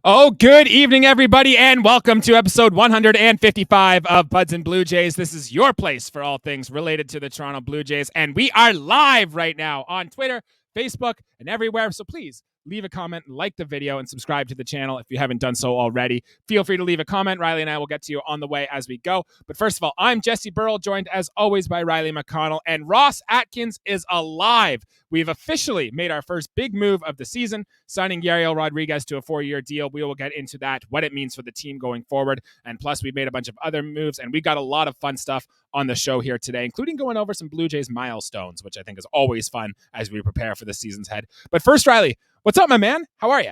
Oh, good evening, everybody, and welcome to episode 155 of Buds and Blue Jays. This is your place for all things related to the Toronto Blue Jays, and we are live right now on Twitter, Facebook, and everywhere. So please leave a comment, like the video, and subscribe to the channel if you haven't done so already. Feel free to leave a comment. Riley and I will get to you on the way as we go. But first of all, I'm Jesse Burrell, joined as always by Riley McConnell, and Ross Atkins is alive. We've officially made our first big move of the season, signing Yariel Rodriguez to a 4-year deal. We will get into that, what it means for the team going forward. And plus, we've made a bunch of other moves, and we got a lot of fun stuff on the show here today, including going over some Blue Jays milestones, which I think is always fun as we prepare for the season's head. But first, Riley, what's up, my man? How are you?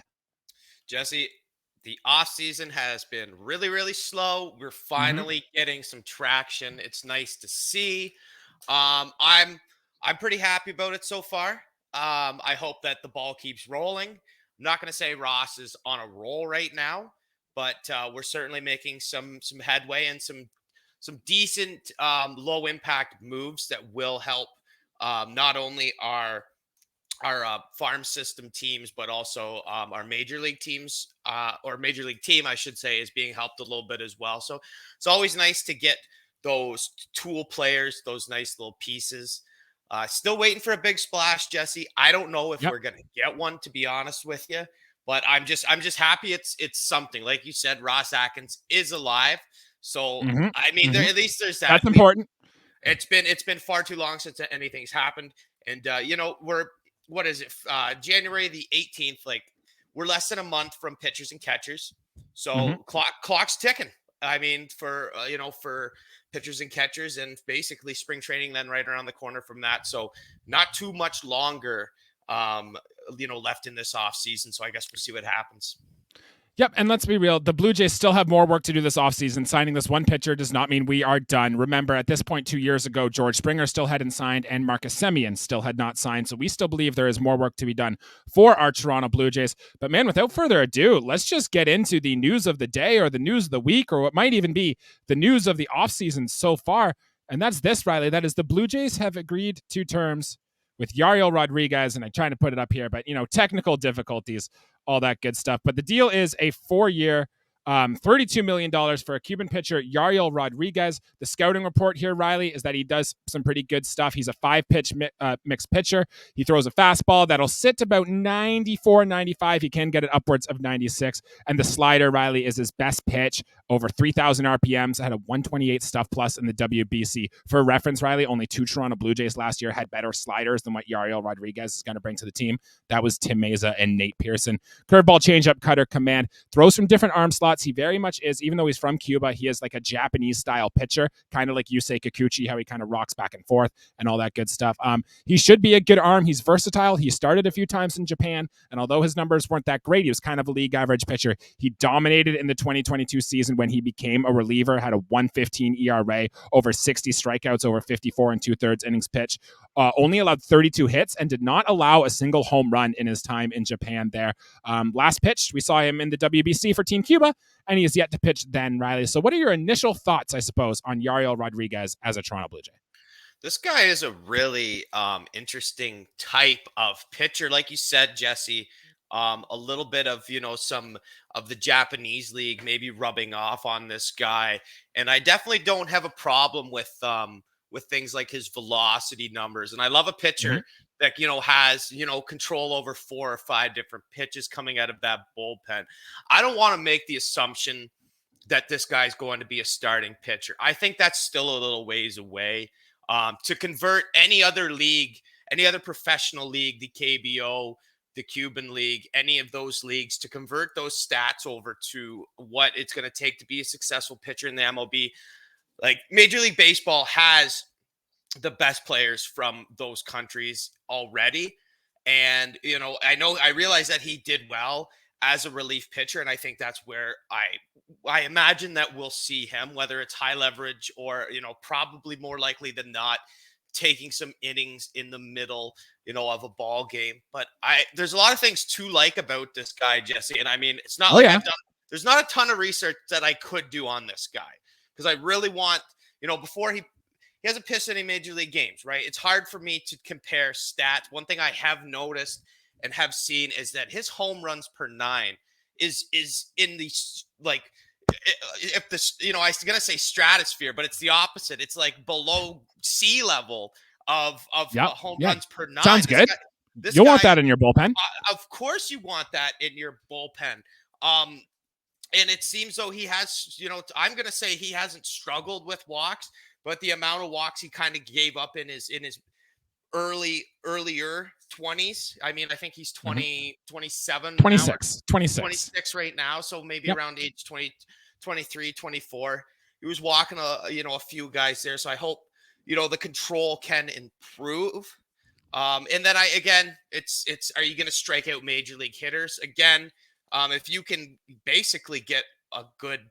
Jesse, the offseason has been really, really slow. We're finally getting some traction. It's nice to see. I'm pretty happy about it so far. I hope that the ball keeps rolling. I'm not going to say Ross is on a roll right now, but we're certainly making some headway and some decent low impact moves that will help not only our farm system teams, but also our major league teams, or major league team, I should say, is being helped a little bit as well. So it's always nice to get those tool players, those nice little pieces. Still waiting for a big splash, Jesse. I don't know if we're going to get one, to be honest with you, but I'm just happy it's something. Like you said, Ross Atkins is alive. So I mean, at least there's that. That's important. It's been far too long since anything's happened, and what is it? January the 18th. Like, we're less than a month from pitchers and catchers, so clock's ticking. I mean, for pitchers and catchers, and basically spring training then right around the corner from that. So not too much longer, left in this off season. So I guess we'll see what happens. Yep, and let's be real. The Blue Jays still have more work to do this offseason. Signing this one pitcher does not mean we are done. Remember, at this point 2 years ago, George Springer still hadn't signed and Marcus Semien still had not signed. So we still believe there is more work to be done for our Toronto Blue Jays. But man, without further ado, let's just get into the news of the day or the news of the week, or what might even be the news of the offseason so far. And that's this, Riley. That is the Blue Jays have agreed to terms with Yariel Rodriguez, and I'm trying to put it up here, but technical difficulties, all that good stuff. But the deal is a 4-year, $32 million for a Cuban pitcher, Yariel Rodriguez. The scouting report here, Riley, is that he does some pretty good stuff. He's a 5-pitch mixed pitcher. He throws a fastball that'll sit about 94, 95. He can get it upwards of 96. And the slider, Riley, is his best pitch, over 3,000 RPMs, had a 128 stuff plus in the WBC. For reference, Riley, only 2 Toronto Blue Jays last year had better sliders than what Yariel Rodriguez is going to bring to the team. That was Tim Meza and Nate Pearson. Curveball, changeup, cutter, command, throws from different arm slots. He very much is, even though he's from Cuba, he is like a Japanese style pitcher, kind of like Yusei Kikuchi, how he kind of rocks back and forth and all that good stuff. He should be a good arm. He's versatile. He started a few times in Japan, and although his numbers weren't that great, he was kind of a league average pitcher. He dominated in the 2022 season when he became a reliever, had a 1.15 ERA, over 60 strikeouts, over 54 and 2/3 innings pitch. Only allowed 32 hits and did not allow a single home run in his time in Japan there. Last pitch, we saw him in the WBC for Team Cuba, and he is yet to pitch then, Riley. So what are your initial thoughts, I suppose, on Yariel Rodriguez as a Toronto Blue Jay? This guy is a really interesting type of pitcher. Like you said, Jesse, a little bit of, some of the Japanese league maybe rubbing off on this guy. And I definitely don't have a problem with things like his velocity numbers. And I love a pitcher that, has, control over 4 or 5 different pitches coming out of that bullpen. I don't want to make the assumption that this guy's going to be a starting pitcher. I think that's still a little ways away. To convert any other league, any other professional league, the KBO, the Cuban league, any of those leagues, to convert those stats over to what it's going to take to be a successful pitcher in the MLB. Like, Major League Baseball has the best players from those countries already. And, I realize that he did well as a relief pitcher. And I think that's where I imagine that we'll see him, whether it's high leverage or, probably more likely than not, taking some innings in the middle, of a ball game. But there's a lot of things to like about this guy, Jesse. And I mean, it's not there's not a ton of research that I could do on this guy, because I really want, before he hasn't pitched any major league games, right? It's hard for me to compare stats. One thing I have noticed and have seen is that his home runs per 9 is in the like, if this, I was gonna say stratosphere, but it's the opposite. It's like below sea level of home runs per nine. Sounds good. You'll want that in your bullpen. Of course, you want that in your bullpen. And it seems though he has, I'm gonna say he hasn't struggled with walks, but the amount of walks he kind of gave up in his earlier 20s. I mean, I think he's 27 26 right now, so maybe around age 20, 23, 24. He was walking a few guys there, so I hope the control can improve. And then it's are you going to strike out major league hitters again? If you can basically get a good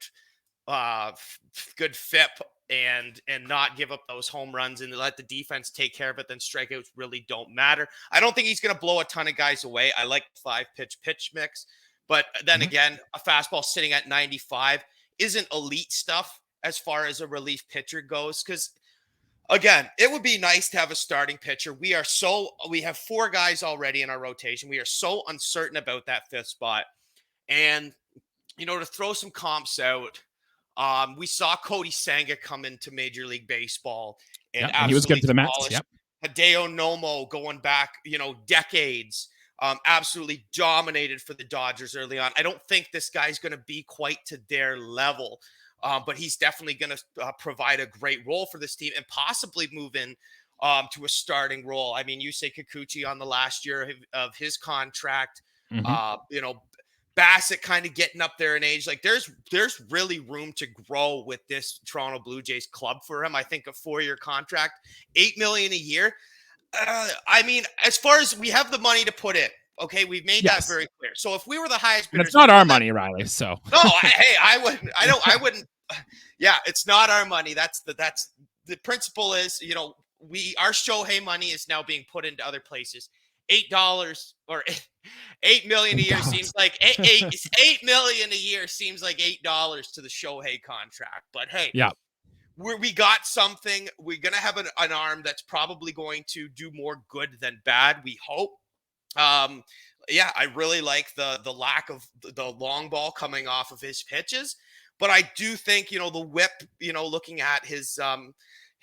FIP and not give up those home runs and let the defense take care of it, then strikeouts really don't matter. I don't think he's going to blow a ton of guys away. I like the 5-pitch mix, but then again, a fastball sitting at 95 isn't elite stuff as far as a relief pitcher goes. Because again, it would be nice to have a starting pitcher. We have 4 guys already in our rotation. We are so uncertain about that 5th spot. And, to throw some comps out, we saw Cody Senga come into Major League Baseball and he was good for the Mets. Hideo Nomo going back, decades, absolutely dominated for the Dodgers early on. I don't think this guy's going to be quite to their level, but he's definitely going to provide a great role for this team and possibly move in to a starting role. I mean, you say Kikuchi on the last year of his contract, Bassitt kind of getting up there in age. Like there's really room to grow with this Toronto Blue Jays club for him. I think a 4-year contract, $8 million a year. I mean, as far as we have the money to put in, okay, we've made that very clear. So if we were the highest bidder, it's not our money, Riley. So no, I wouldn't. Yeah, it's not our money. That's the principle is, our Shohei money is now being put into other places. $8 or $8 million a year seems like $8 million a year seems like $8 to the Shohei contract. But hey, we got something. We're gonna have an arm that's probably going to do more good than bad. We hope. I really like the lack of the long ball coming off of his pitches, but I do think the whip. Looking at his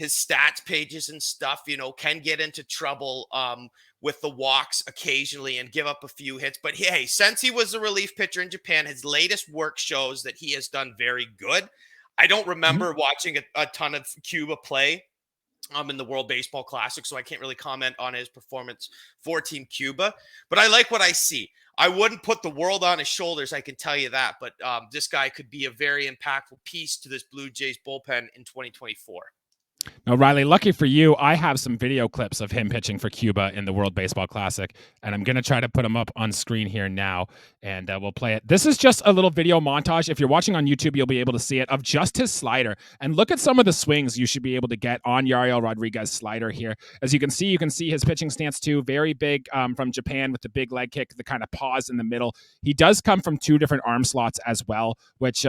stats pages and stuff, can get into trouble with the walks occasionally and give up a few hits. But hey, since he was a relief pitcher in Japan, his latest work shows that he has done very good. I don't remember watching a ton of Cuba play in the World Baseball Classic, so I can't really comment on his performance for Team Cuba. But I like what I see. I wouldn't put the world on his shoulders, I can tell you that. But this guy could be a very impactful piece to this Blue Jays bullpen in 2024. Now, Riley, lucky for you, I have some video clips of him pitching for Cuba in the World Baseball Classic, and I'm going to try to put them up on screen here now, and we'll play it. This is just a little video montage. If you're watching on YouTube, you'll be able to see it, of just his slider. And look at some of the swings you should be able to get on Yariel Rodriguez slider here. As you can see his pitching stance too, very big from Japan with the big leg kick, the kind of pause in the middle. He does come from 2 different arm slots as well, which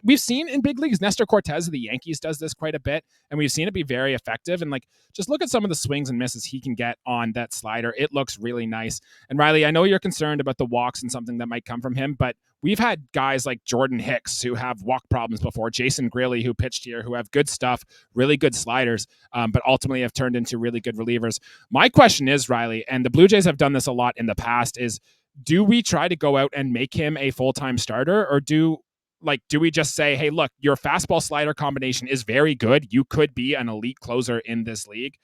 we've seen in big leagues. Nestor Cortez of the Yankees does this quite a bit, and we've seen it be very effective. And just look at some of the swings and misses he can get on that slider. It looks really nice. And Riley, I know you're concerned about the walks and something that might come from him, but we've had guys like Jordan Hicks who have walk problems before, Jason Grilly who pitched here, who have good stuff, really good sliders, but ultimately have turned into really good relievers. My question is, Riley, and the Blue Jays have done this a lot in the past, is do we try to go out and make him a full-time starter, or do we just say, hey, look, your fastball slider combination is very good. You could be an elite closer in this league.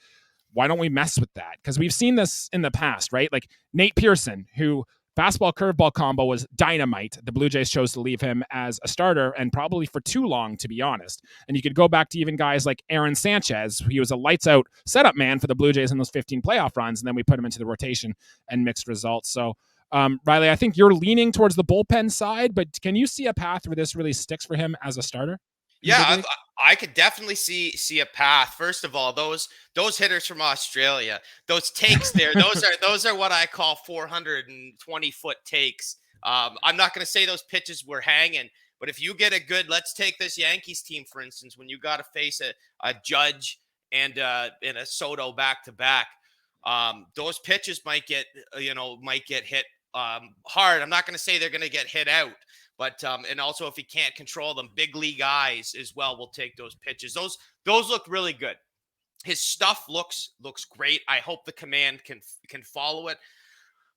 Why don't we mess with that? Because we've seen this in the past, right? Like Nate Pearson, who fastball curveball combo was dynamite. The Blue Jays chose to leave him as a starter, and probably for too long, to be honest. And you could go back to even guys like Aaron Sanchez. He was a lights out setup man for the Blue Jays in those 15 playoff runs. And then we put him into the rotation and mixed results. So Riley, I think you're leaning towards the bullpen side, but can you see a path where this really sticks for him as a starter? Yeah, I could definitely see a path. First of all, those hitters from Australia, those takes there, those are what I call 420-foot takes. I'm not going to say those pitches were hanging, but if you get a good, let's take this Yankees team for instance, when you got to face a Judge and a Soto back to back, those pitches might get hit hard. I'm not going to say they're going to get hit out, but and also if he can't control them, big league eyes as well will take those pitches. Those look really good. His stuff looks great. I hope the command can follow it.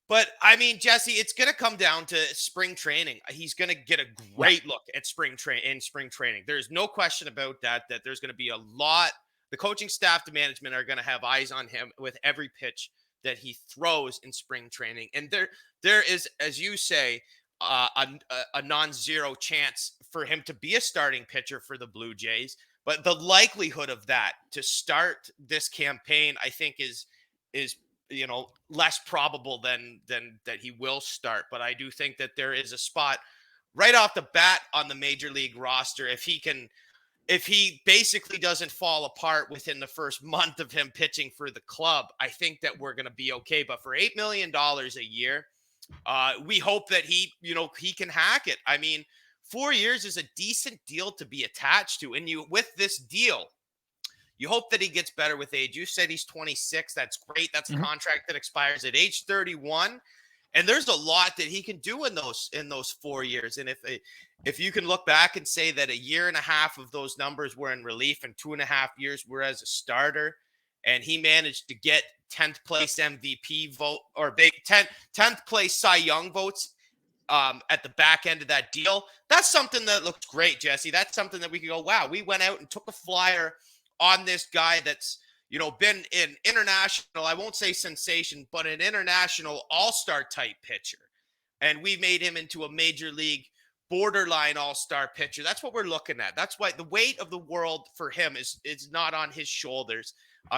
But I mean, Jesse, it's going to come down to spring training. He's going to get a great look at spring training. There's no question about that. That there's going to be a lot. The coaching staff to management are going to have eyes on him with every pitch that he throws in spring training. And there is, as you say, a non-zero chance for him to be a starting pitcher for the Blue Jays. But the likelihood of that to start this campaign, I think, is less probable than that he will start. But I do think that there is a spot right off the bat on the major league roster if he basically doesn't fall apart within the first month of him pitching for the club. I think that we're going to be okay. But for $8 million a year, we hope that he can hack it. I mean, 4 years is a decent deal to be attached to. And with this deal, you hope that he gets better with age. You said he's 26. That's great. That's a contract that expires at age 31. And there's a lot that he can do in those 4 years. And if you can look back and say that a year and a half of those numbers were in relief and 2.5 years were as a starter, and he managed to get 10th place MVP vote or 10th place Cy Young votes at the back end of that deal, that's something that looks great, Jesse. That's something that we can go, wow, we went out and took a flyer on this guy that's, been an international, I won't say sensation, but an international all-star type pitcher. And we made him into a major league borderline all-star pitcher. That's what we're looking at. That's why the weight of the world for him is not on his shoulders.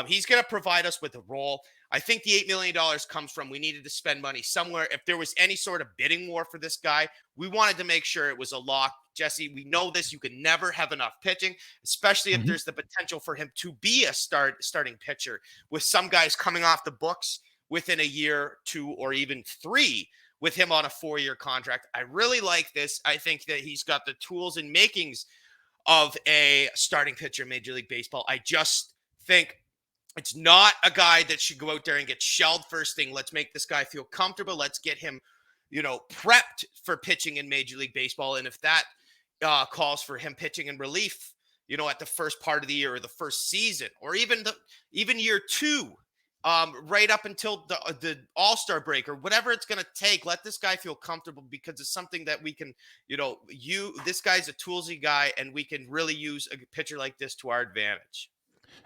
He's going to provide us with a role. I think the $8 million comes from we needed to spend money somewhere. If there was any sort of bidding war for this guy, we wanted to make sure it was a lock. Jesse, we know this. You can never have enough pitching, especially if there's the potential for him to be a starting pitcher with some guys coming off the books within a year, 2, or even 3 with him on a 4-year contract. I really like this. I think that he's got the tools and makings of a starting pitcher in Major League Baseball. I just think it's not a guy that should go out there and get shelled first thing. Let's make this guy feel comfortable. Let's get him, prepped for pitching in Major League Baseball. And if that calls for him pitching in relief, at the first part of the year or the first season, or even year 2, right up until the All-Star break or whatever it's going to take, let this guy feel comfortable because it's something that we can, this guy's a toolsy guy and we can really use a pitcher like this to our advantage.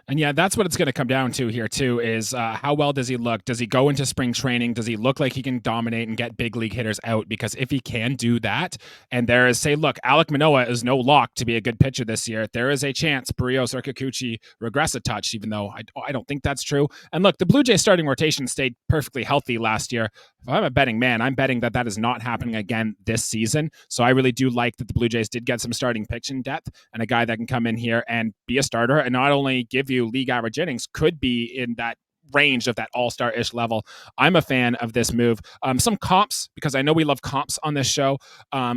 And yeah, that's what it's going to come down to here too, is how well does he look? Does he go into spring training? Does he look like he can dominate and get big league hitters out? Because if he can do that, and there is, say, look, Alek Manoah is no lock to be a good pitcher this year. There is a chance Barrios or Kikuchi regress a touch, even though I don't think that's true. And look, the Blue Jays starting rotation stayed perfectly healthy last year. If I'm a betting man, I'm betting that is not happening again this season. So I really do like that the Blue Jays did get some starting pitching depth and a guy that can come in here and be a starter and not only give you league average innings, could be in that range of that all-star-ish level. I'm a fan of this move. Some comps, because I know we love comps on this show.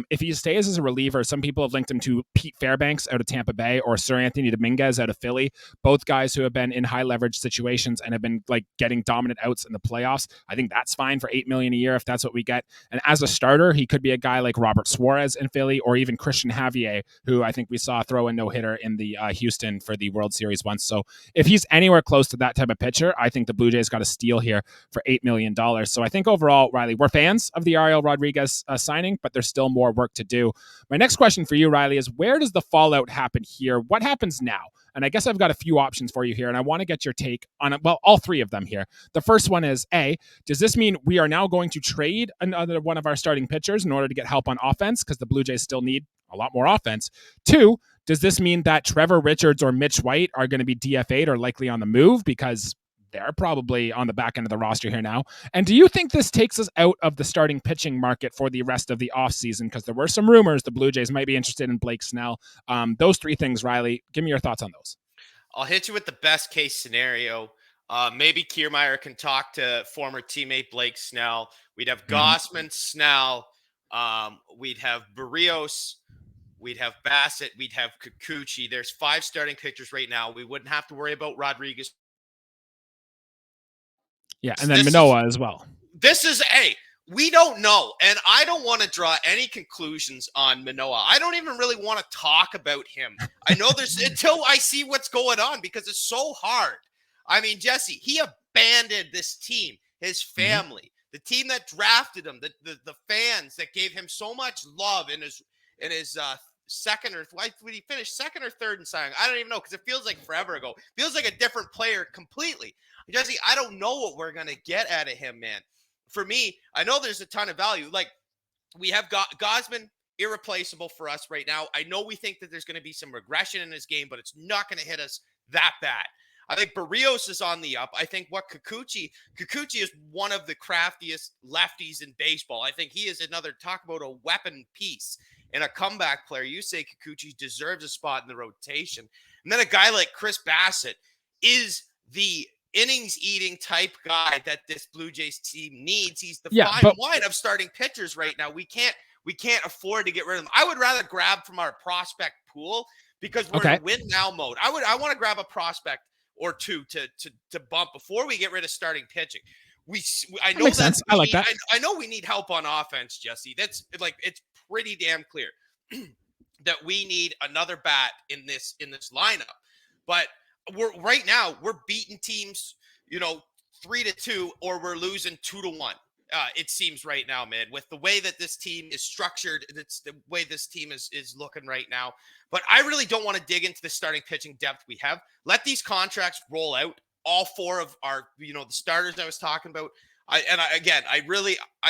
If he stays as a reliever, some people have linked him to Pete Fairbanks out of Tampa Bay or Sir Anthony Dominguez out of Philly, both guys who have been in high leverage situations and have been like getting dominant outs in the playoffs. I think that's fine for $8 million a year if that's what we get. And as a starter, he could be a guy like Robert Suarez in Philly or even Christian Javier, who I think we saw throw a no-hitter in the Houston for the World Series once. So if he's anywhere close to that type of pitcher, I think the Blue Jays got a steal here for $8 million. So I think overall, Riley, we're fans of the Yariel Rodriguez signing, but there's still more work to do. My next question for you, Riley, is where does the fallout happen here? What happens now? And I guess I've got a few options for you here, and I want to get your take on it. Well, all 3 of them here. The first one is, A, does this mean we are now going to trade another one of our starting pitchers in order to get help on offense because the Blue Jays still need a lot more offense? 2, does this mean that Trevor Richards or Mitch White are going to be DFA'd or likely on the move because they're probably on the back end of the roster here now? And do you think this takes us out of the starting pitching market for the rest of the offseason? Because there were some rumors the Blue Jays might be interested in Blake Snell. Those 3 things, Riley, give me your thoughts on those. I'll hit you with the best case scenario. Maybe Kiermaier can talk to former teammate Blake Snell. We'd have Gausman, Snell. We'd have Barrios. We'd have Bassitt. We'd have Kikuchi. There's 5 starting pitchers right now. We wouldn't have to worry about Rodriguez. Yeah, and then Manoah as well. This is We don't know, and I don't want to draw any conclusions on Manoah. I don't even really want to talk about him. I know there's until I see what's going on, because it's so hard. I mean, Jesse, he abandoned this team, his family, the team that drafted him, the fans that gave him so much love in his second, or why did he finish second or third in signing? I don't even know, because it feels like forever ago. It feels like a different player completely. Jesse, I don't know what we're gonna get out of him, man. For me, I know there's a ton of value. Like, we have Gosman, irreplaceable for us right now. I know we think that there's going to be some regression in his game, but it's not going to hit us that bad. I think Barrios is on the up. I think Kikuchi is one of the craftiest lefties in baseball. I think he is another, talk about a weapon piece and a comeback player. You say Kikuchi deserves a spot in the rotation. And then a guy like Chris Bassitt is the innings-eating type guy that this Blue Jays team needs. He's the fine wine of starting pitchers right now. We can't afford to get rid of him. I would rather grab from our prospect pool, because we're in win now mode. I want to grab a prospect or two to bump before we get rid of starting pitching. I know that I like that. I know we need help on offense, Jesse. That's like, it's pretty damn clear that we need another bat in this lineup. But we're beating teams, 3-2, or we're losing 2-1. It seems right now, man, with the way that this team is structured. It's the way this team is looking right now. But I really don't want to dig into the starting pitching depth we have. Let these contracts roll out. All four of our, the starters I was talking about. I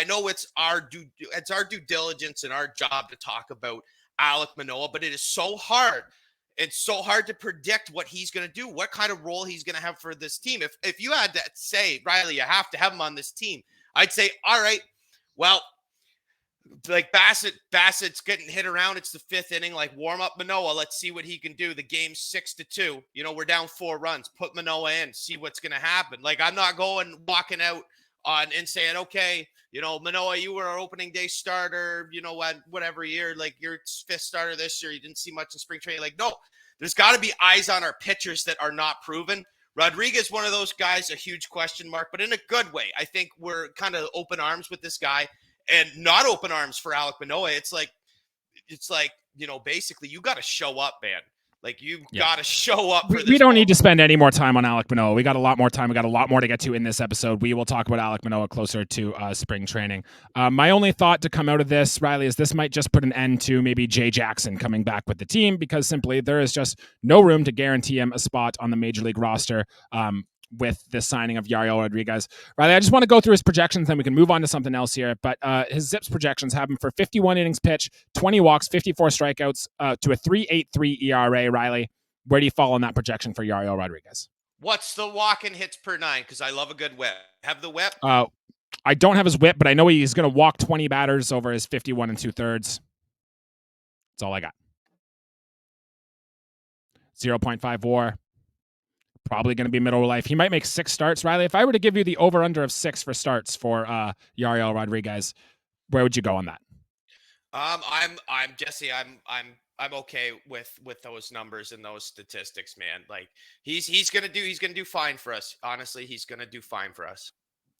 know it's our due diligence and our job to talk about Alek Manoah, but it is so hard. It's so hard to predict what he's going to do, what kind of role he's going to have for this team. If you had to say, Riley, you have to have him on this team, I'd say, all right, well, like Bassett's getting hit around. It's the fifth inning, like, warm up Manoah. Let's see what he can do. The game's 6-2. We're down 4 runs. Put Manoah in, see what's going to happen. Like, I'm not walking out and saying, okay, Manoah, you were our opening day starter, whatever year, like your 5th starter this year. You didn't see much in spring training. Like, no, there's got to be eyes on our pitchers that are not proven. Rodriguez, one of those guys, a huge question mark, but in a good way. I think we're kind of open arms with this guy, and not open arms for Alek Manoah. It's like, basically, you got to show up, man. Like, you've got to show up for this. We don't need to spend any more time on Alek Manoah. We got a lot more time. We got a lot more to get to in this episode. We will talk about Alek Manoah closer to spring training. My only thought to come out of this, Riley, is this might just put an end to maybe Jay Jackson coming back with the team, because simply there is just no room to guarantee him a spot on the major league roster with the signing of Yariel Rodriguez. Riley, I just want to go through his projections, then we can move on to something else here. But his Zips projections have him for 51 innings pitched, 20 walks, 54 strikeouts, to a 3.83 ERA. Riley, where do you fall on that projection for Yariel Rodriguez? What's the walk and hits per 9? Because I love a good whip. Have the whip? I don't have his whip, but I know he's going to walk 20 batters over his 51 2/3. That's all I got. 0.5 WAR. Probably going to be middle of life. He might make 6 starts, Riley. If I were to give you the over/under of 6 for starts for Yariel Rodriguez, where would you go on that? I'm Jesse. I'm okay with those numbers and those statistics, man. Like, he's gonna do fine for us. Honestly, he's gonna do fine for us.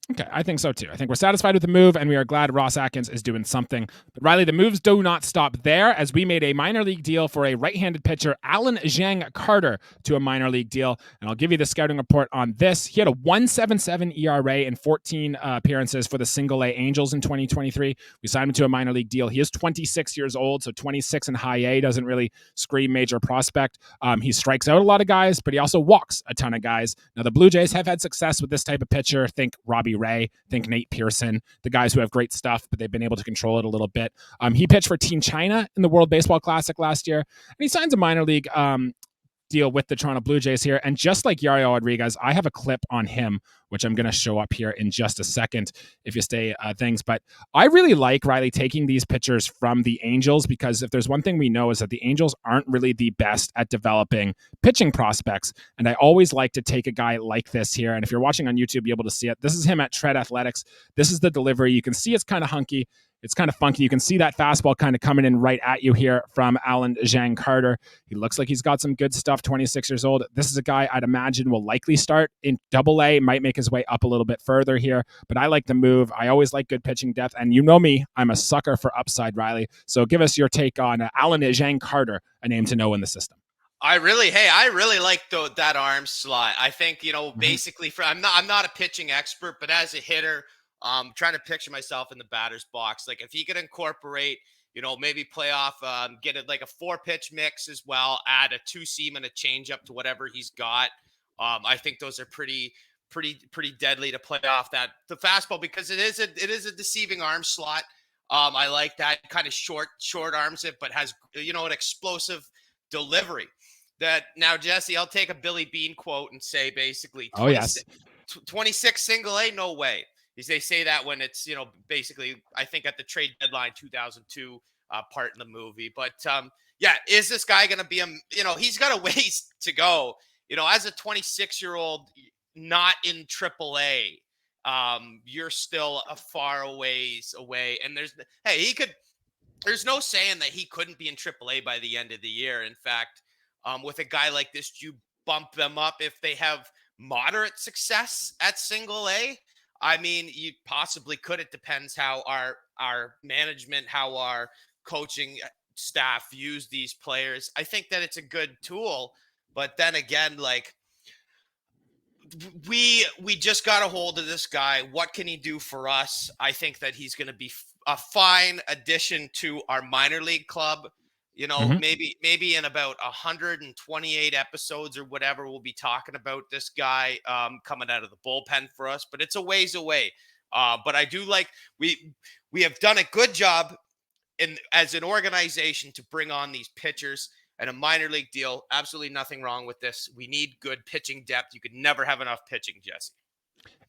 Okay, I think so too. I think we're satisfied with the move, and we are glad Ross Atkins is doing something. But Riley, the moves do not stop there, as we made a minor league deal for a right-handed pitcher, Alan Zheng Carter, to a minor league deal. And I'll give you the scouting report on this. He had a 1.77 ERA in 14 appearances for the Single A Angels in 2023. We signed him to a minor league deal. He is 26 years old, so 26 in high A doesn't really scream major prospect. He strikes out a lot of guys, but he also walks a ton of guys. Now, the Blue Jays have had success with this type of pitcher. Think Robbie Ray, think Nate Pearson, the guys who have great stuff, but they've been able to control it a little bit. He pitched for Team China in the World Baseball Classic last year, and he signs a minor league deal with the Toronto Blue Jays here. And just like Yariel Rodriguez, I have a clip on him, which I'm going to show up here in just a second if you stay things. But I really like Riley taking these pitchers from the Angels, because if there's one thing we know is that the Angels aren't really the best at developing pitching prospects. And I always like to take a guy like this here. And if you're watching on YouTube, you'll be able to see it. This is him at Tread Athletics. This is the delivery. You can see it's kind of hunky. It's kind of funky. You can see that fastball kind of coming in right at you here from Alan Zheng Carter. He looks like he's got some good stuff, 26 years old. This is a guy I'd imagine will likely start in Double-A, might make his way up a little bit further here, but I like the move. I always like good pitching depth, and you know me, I'm a sucker for upside, Riley. So give us your take on Alan Zheng Carter, a name to know in the system. I really like that arm slot. I think, basically I'm not a pitching expert, but as a hitter, trying to picture myself in the batter's box. Like if he could incorporate, maybe play off, get it like a 4-pitch mix as well, add a 2-seam and a changeup to whatever he's got. I think those are pretty deadly to play off the fastball, because it is a deceiving arm slot. I like that kind of short arms it, but has, an explosive delivery. That now, Jesse, I'll take a Billy Bean quote and say basically 26 single A, no way. They say that when it's, basically, I think at the trade deadline 2002 part in the movie. But yeah, is this guy going to be he's got a ways to go. As a 26-year-old, not in AAA, you're still a far ways away. And there's no saying that he couldn't be in AAA by the end of the year. In fact, with a guy like this, you bump them up if they have moderate success at single A. I mean, you possibly could. It depends how our management, how our coaching staff views these players. I think that it's a good tool, but then again, like we just got a hold of this guy. What can he do for us? I think that he's going to be a fine addition to our minor league club. Maybe in about 128 episodes or whatever, we'll be talking about this guy coming out of the bullpen for us, but it's a ways away. But I do like we have done a good job as an organization to bring on these pitchers and a minor league deal. Absolutely nothing wrong with this. We need good pitching depth. You could never have enough pitching, Jesse.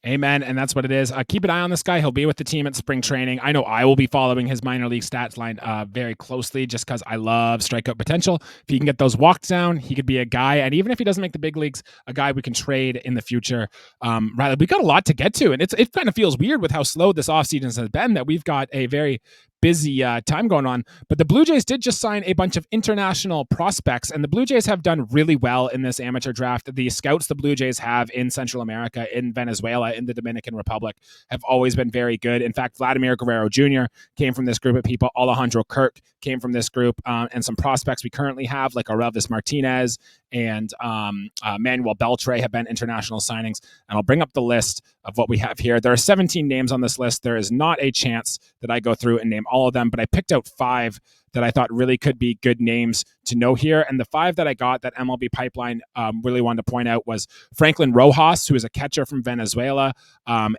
Amen. And that's what it is. Keep an eye on this guy. He'll be with the team at spring training. I know I will be following his minor league stats line very closely, just because I love strikeout potential. If he can get those walks down, he could be a guy. And even if he doesn't make the big leagues, a guy we can trade in the future. Riley, we got a lot to get to. And it kind of feels weird with how slow this offseason has been that we've got a very busy time going on. But the Blue Jays did just sign a bunch of international prospects, and the Blue Jays have done really well in this amateur draft. The scouts the Blue Jays have in Central America, in Venezuela, in the Dominican Republic have always been very good. In fact, Vladimir Guerrero Jr. came from this group of people. Alejandro Kirk came from this group, and some prospects we currently have, like Aurelvis Martinez and Manuel Beltre, have been international signings. And I'll bring up the list of what we have here. There are 17 names on this list. There is not a chance that I go through and name all of them, but I picked out 5 that I thought really could be good names to know here. And the 5 that I got that MLB Pipeline really wanted to point out was Franklin Rojas, who is a catcher from Venezuela,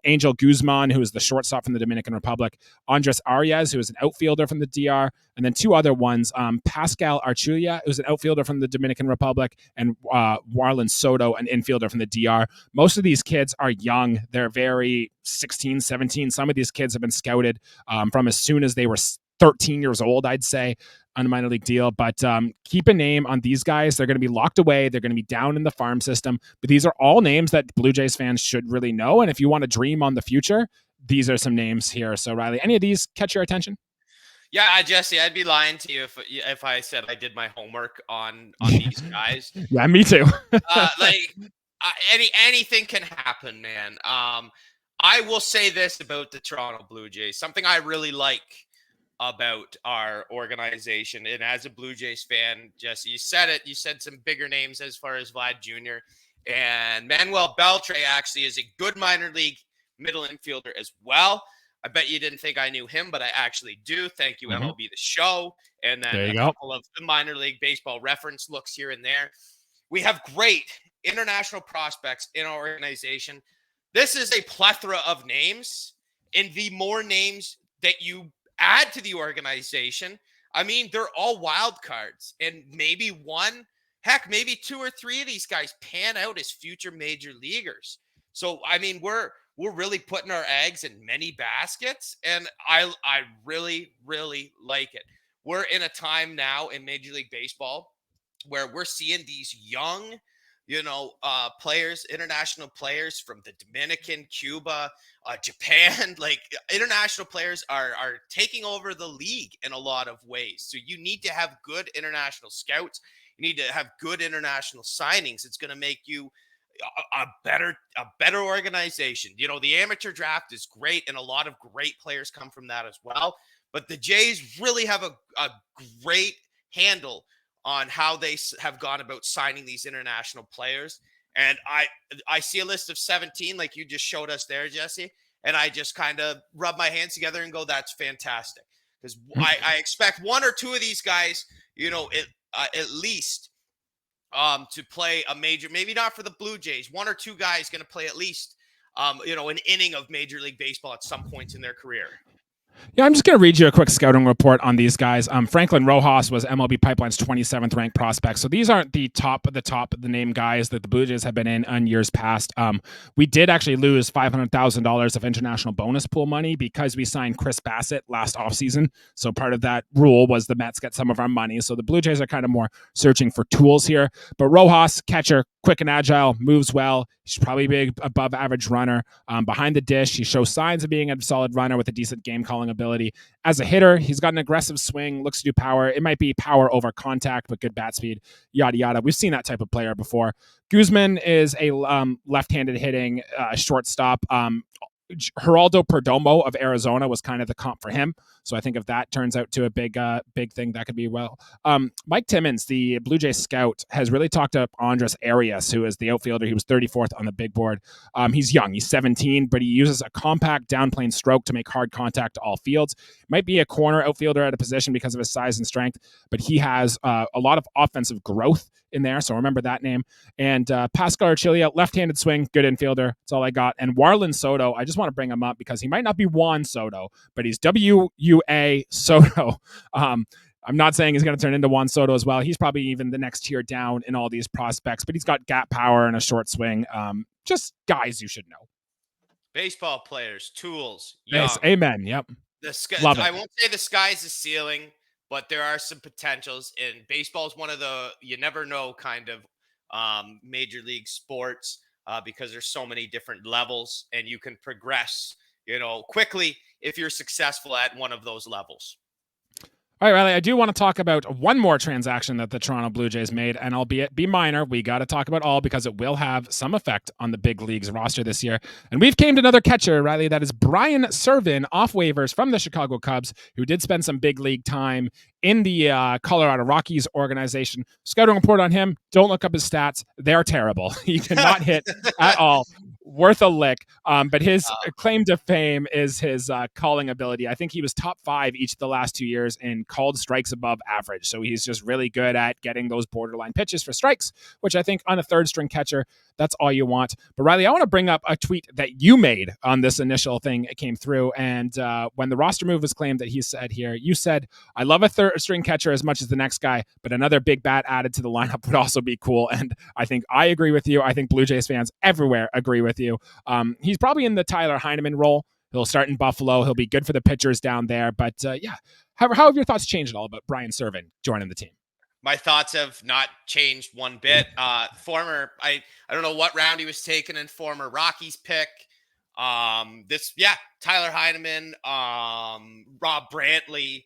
Angel Guzman, who is the shortstop from the Dominican Republic, Andres Arias, who is an outfielder from the DR, and then 2 other ones, Pascal Archulia, who's an outfielder from the Dominican Republic, and Warlan Soto, an infielder from the DR. Most of these kids are young. They're very 16, 17. Some of these kids have been scouted from as soon as they were 13 years old, I'd say, on a minor league deal. But keep a name on these guys. They're going to be locked away. They're going to be down in the farm system. But these are all names that Blue Jays fans should really know. And if you want to dream on the future, these are some names here. So, Riley, any of these catch your attention? Yeah, Jesse, I'd be lying to you if I said I did my homework on these guys. Yeah, me too. Anything can happen, man. I will say this about the Toronto Blue Jays. Something I really like about our organization, and as a Blue Jays fan, Jesse, you said it. You said some bigger names as far as Vlad Jr. and Manuel Beltre actually is a good minor league middle infielder as well. I bet you didn't think I knew him, but I actually do. Thank you, MLB The Show. And then a couple of the minor league baseball reference looks here and there. We have great international prospects in our organization. This is a plethora of names, and the more names that you add to the organization, I mean, they're all wild cards, and maybe maybe 2 or 3 of these guys pan out as future major leaguers. So, I mean, we're really putting our eggs in many baskets, and I really, really like it. We're in a time now in Major League Baseball where we're seeing these young players, international players from the Dominican, Cuba, Japan. Like international players are taking over the league in a lot of ways. So you need to have good international scouts. You need to have good international signings. It's going to make you a better organization. The amateur draft is great, and a lot of great players come from that as well. But the Jays really have a great handle on how they have gone about signing these international players. And I see a list of 17, like you just showed us there, Jesse, and I just kind of rub my hands together and go, "That's fantastic," because I expect one or two of these guys, at least to play a major, maybe not for the Blue Jays, one or two guys going to play at least, an inning of Major League Baseball at some points in their career. Yeah, I'm just going to read you a quick scouting report on these guys. Franklin Rojas was MLB Pipeline's 27th ranked prospect. So these aren't the top of the name guys that the Blue Jays have been in on years past. We did actually lose $500,000 of international bonus pool money because we signed Chris Bassitt last offseason. So part of that rule was the Mets get some of our money. So the Blue Jays are kind of more searching for tools here. But Rojas, catcher, quick and agile, moves well. He's probably a big above average runner. Behind the dish, he shows signs of being a solid runner with a decent game calling ability. As a hitter, he's got an aggressive swing, looks to do power. It might be power over contact, but good bat speed, yada, yada. We've seen that type of player before. Guzman is a left-handed hitting shortstop. Geraldo Perdomo of Arizona was kind of the comp for him. So I think if that turns out to a big thing, that could be well. Mike Timmons, the Blue Jay scout, has really talked up Andres Arias, who is the outfielder. He was 34th on the big board. He's young. He's 17, but he uses a compact downplane stroke to make hard contact to all fields. Might be a corner outfielder at a position because of his size and strength, but he has a lot of offensive growth in there. So remember that name. And Pascal Archilia, left-handed swing, good infielder. That's all I got. And Warlin Soto, I just want to bring him up because he might not be Juan Soto, but he's W-U-A Soto. I'm not saying he's going to turn into Juan Soto as well. He's probably even the next tier down in all these prospects, but he's got gap power and a short swing. Just guys you should know. Baseball players, tools. Yes, amen. Yep. Love it. I won't say the sky's the ceiling, but there are some potentials. And baseball is one of the you never know kind of major league sports because there's so many different levels, and you can progress, quickly if you're successful at one of those levels. All right, Riley, I do want to talk about one more transaction that the Toronto Blue Jays made, and albeit be minor, we got to talk about all because it will have some effect on the big league's roster this year. And we've claimed another catcher, Riley, that is Brian Serven, off waivers from the Chicago Cubs, who did spend some big league time in the Colorado Rockies organization. Scouting report on him, don't look up his stats. They're terrible. He cannot hit at all. Worth a lick. But his claim to fame is his calling ability. I think he was top 5 each of the last 2 years in called strikes above average. So he's just really good at getting those borderline pitches for strikes, which I think on a third string catcher, that's all you want. But Riley, I want to bring up a tweet that you made on this initial thing. It came through. And when the roster move was claimed that he said here, you said, I love a third string catcher as much as the next guy, but another big bat added to the lineup would also be cool. And I think I agree with you. I think Blue Jays fans everywhere agree with you. He's probably in the Tyler Heineman role. He'll start in Buffalo. He'll be good for the pitchers down there. But yeah, how have your thoughts changed at all about Brian Serven joining the team? My thoughts have not changed one bit. I don't know what round he was taken in, former Rockies pick. Tyler Heineman, Rob Brantley,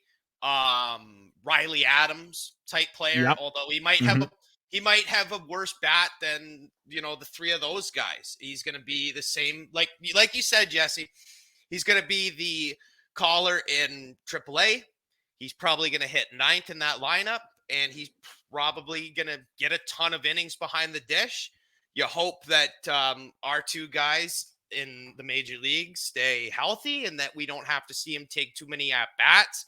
Riley Adams type player. Yep. Although he might have a worse bat than, the three of those guys. He's going to be the same, like you said, Jesse, he's going to be the caller in AAA. He's probably going to hit 9th in that lineup, and he's probably going to get a ton of innings behind the dish. You hope that our two guys in the major leagues stay healthy and that we don't have to see him take too many at-bats,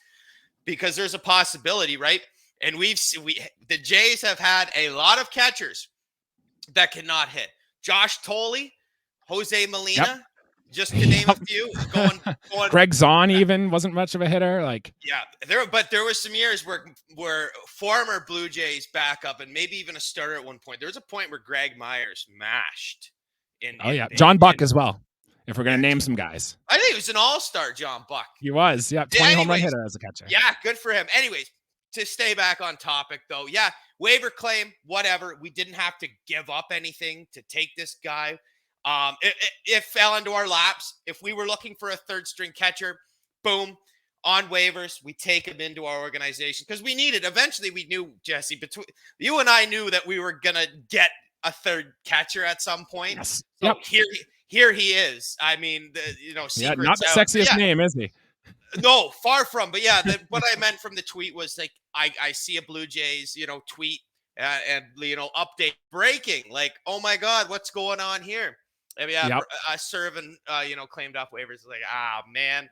because there's a possibility, right? And the Jays have had a lot of catchers that cannot hit. Josh Tolley, Jose Molina, just to name a few. Going. Greg Zahn even wasn't much of a hitter. There was some years where former Blue Jays backup and maybe even a starter at one point. There was a point where Greg Myers mashed. John Buck as well. If we're going to name some guys. I think he was an all-star, John Buck. He was, 20 home run hitter as a catcher. Yeah, good for him. Anyways, to stay back on topic, though, waiver claim, whatever. We didn't have to give up anything to take this guy. It fell into our laps. If we were looking for a third string catcher, boom, on waivers, we take him into our organization because we needed. Eventually, we knew, Jesse, between you and I knew that we were gonna get a third catcher at some point. Yes. So Yep. here he is. I mean, Yeah, not secrets the out. sexiest name, is he? No, far from. But yeah, what I meant from the tweet was like I see a Blue Jays, tweet and update breaking. Like, oh my God, what's going on here? I mean, Yep. Serven, claimed off waivers. Like, man,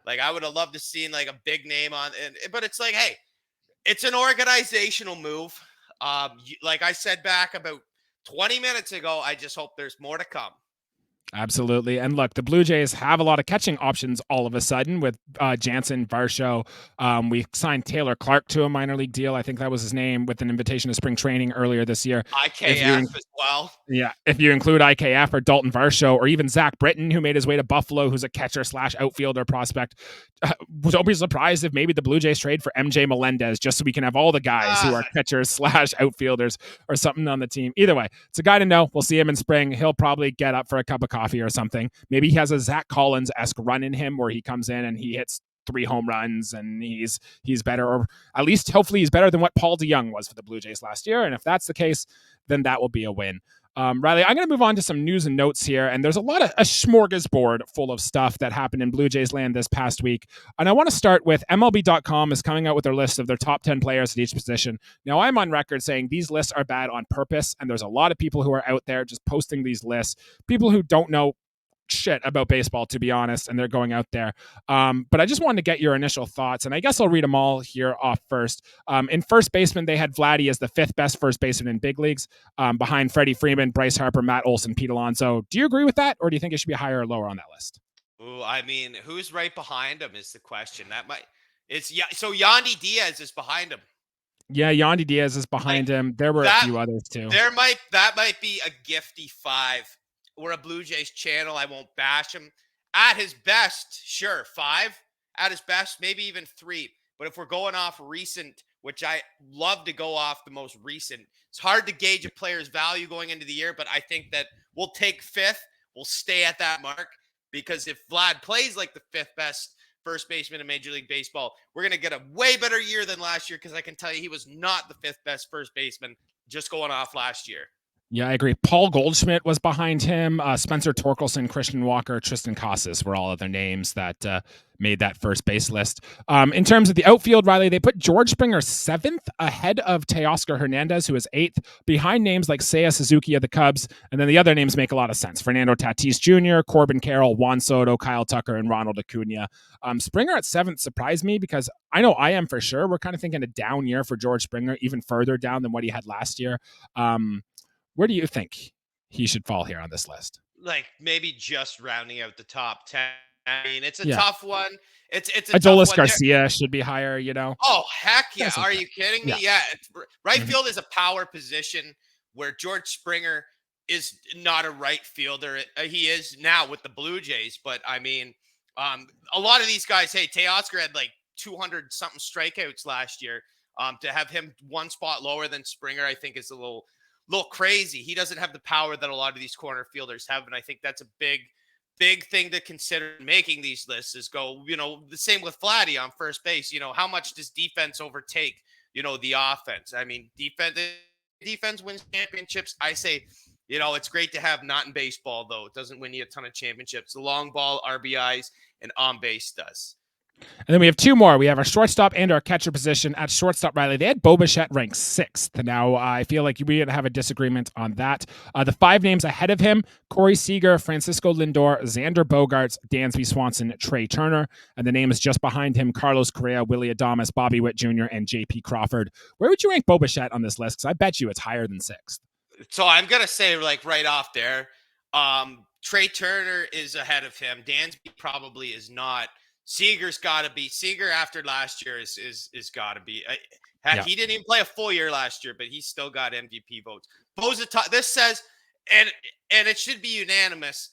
like I would have loved to seen like a big name on, but it's like, hey, it's an organizational move. Like I said back about 20 minutes ago, I just hope there's more to come. Absolutely. And look, the Blue Jays have a lot of catching options all of a sudden with Jansen, Varsho. We signed Taylor Clark to a minor league deal. I think that was his name, with an invitation to spring training earlier this year. IKF as well. Yeah. If you include IKF or Dalton Varsho or even Zach Britton, who made his way to Buffalo, who's a catcher / outfielder prospect, don't be surprised if maybe the Blue Jays trade for MJ Melendez just so we can have all the guys who are catchers / outfielders or something on the team. Either way, it's a guy to know. We'll see him in spring. He'll probably get up for a cup of coffee or something. Maybe he has a Zach Collins-esque run in him where he comes in and he hits 3 home runs and he's better, or at least hopefully he's better than what Paul DeYoung was for the Blue Jays last year. And if that's the case, then that will be a win. Riley, I'm going to move on to some news and notes here, and there's a smorgasbord full of stuff that happened in Blue Jays land this past week. And I want to start with MLB.com is coming out with their list of their top 10 players at each position. Now, I'm on record saying these lists are bad on purpose, and there's a lot of people who are out there just posting these lists, people who don't know shit about baseball, to be honest, and they're going out there. But I just wanted to get your initial thoughts, and I guess I'll read them all here off first. In first baseman, they had Vladdy as the 5th best first baseman in big leagues, behind Freddie Freeman, Bryce Harper, Matt Olson, Pete Alonso. Do you agree with that, or do you think it should be higher or lower on that list? Ooh, I mean, who's right behind him is the question. So Yandy Diaz is behind him. Yeah, Yandy Diaz is behind him. There were a few others too. That might be a gifty 5. We're a Blue Jays channel. I won't bash him. At his best, sure, 5. At his best, maybe even 3. But if we're going off recent, which I love to go off the most recent, it's hard to gauge a player's value going into the year, but I think that we'll take 5th. We'll stay at that mark, because if Vlad plays like the 5th best first baseman in Major League Baseball, we're going to get a way better year than last year, because I can tell you he was not the 5th best first baseman just going off last year. Yeah, I agree. Paul Goldschmidt was behind him. Spencer Torkelson, Christian Walker, Tristan Casas were all other names that made that first base list. In terms of the outfield, Riley, they put George Springer 7th ahead of Teoscar Hernandez, who is 8th, behind names like Seiya Suzuki of the Cubs. And then the other names make a lot of sense. Fernando Tatis Jr., Corbin Carroll, Juan Soto, Kyle Tucker, and Ronald Acuna. Springer at 7th surprised me, because I know I am for sure. We're kind of thinking a down year for George Springer, even further down than what he had last year. Where do you think he should fall here on this list? Like maybe just rounding out the top 10. I mean, it's a tough one. It's a Adolis tough one. Garcia should be higher, Oh, heck yeah. Are you kidding me? Yeah. Right Mm-hmm. field is a power position where George Springer is not a right fielder. He is now with the Blue Jays, but I mean, a lot of these guys, hey, Teoscar had like 200 something strikeouts last year. To have him one spot lower than Springer, I think is a little crazy. He doesn't have the power that a lot of these corner fielders have. And I think that's a big thing to consider making these lists, is go, the same with Vladdy on first base. How much does defense overtake, the offense? I mean, defense wins championships. I say, it's great to have, not in baseball though. It doesn't win you a ton of championships. The long ball, RBIs, and on base does. And then we have 2 more. We have our shortstop and our catcher position. At shortstop, Riley, they had Bo Bichette ranked 6th. Now, I feel like we have a disagreement on that. The 5 names ahead of him: Corey Seager, Francisco Lindor, Xander Bogaerts, Dansby Swanson, Trey Turner. And the names just behind him: Carlos Correa, Willie Adames, Bobby Witt Jr., and J.P. Crawford. Where would you rank Bo Bichette on this list? Because I bet you it's higher than 6th. So I'm going to say, like, right off there, Trey Turner is ahead of him. Dansby probably is not. Seager's got to be. Seager after last year is got to be. He didn't even play a full year last year, but he's still got MVP votes. Bo's a top. This says, and it should be unanimous.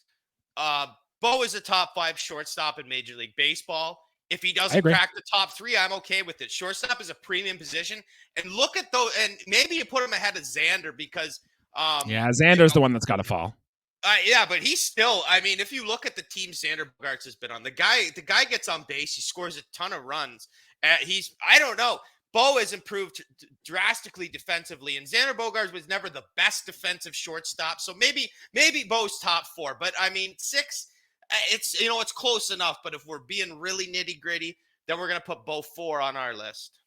Bo is a top 5 shortstop in Major League Baseball. If he I doesn't agree. crack the top 3, I'm okay with it. Shortstop is a premium position. And look at those, and maybe you put him ahead of Xander because, Yeah, you Xander's know, the one that's got to fall. yeah, but he's still. I mean, if you look at the team Xander Bogaerts has been on, the guy gets on base. He scores a ton of runs. I don't know. Bo has improved drastically defensively, and Xander Bogaerts was never the best defensive shortstop. So maybe Bo's top 4, but I mean 6. It's close enough. But if we're being really nitty gritty, then we're gonna put Bo 4 on our list.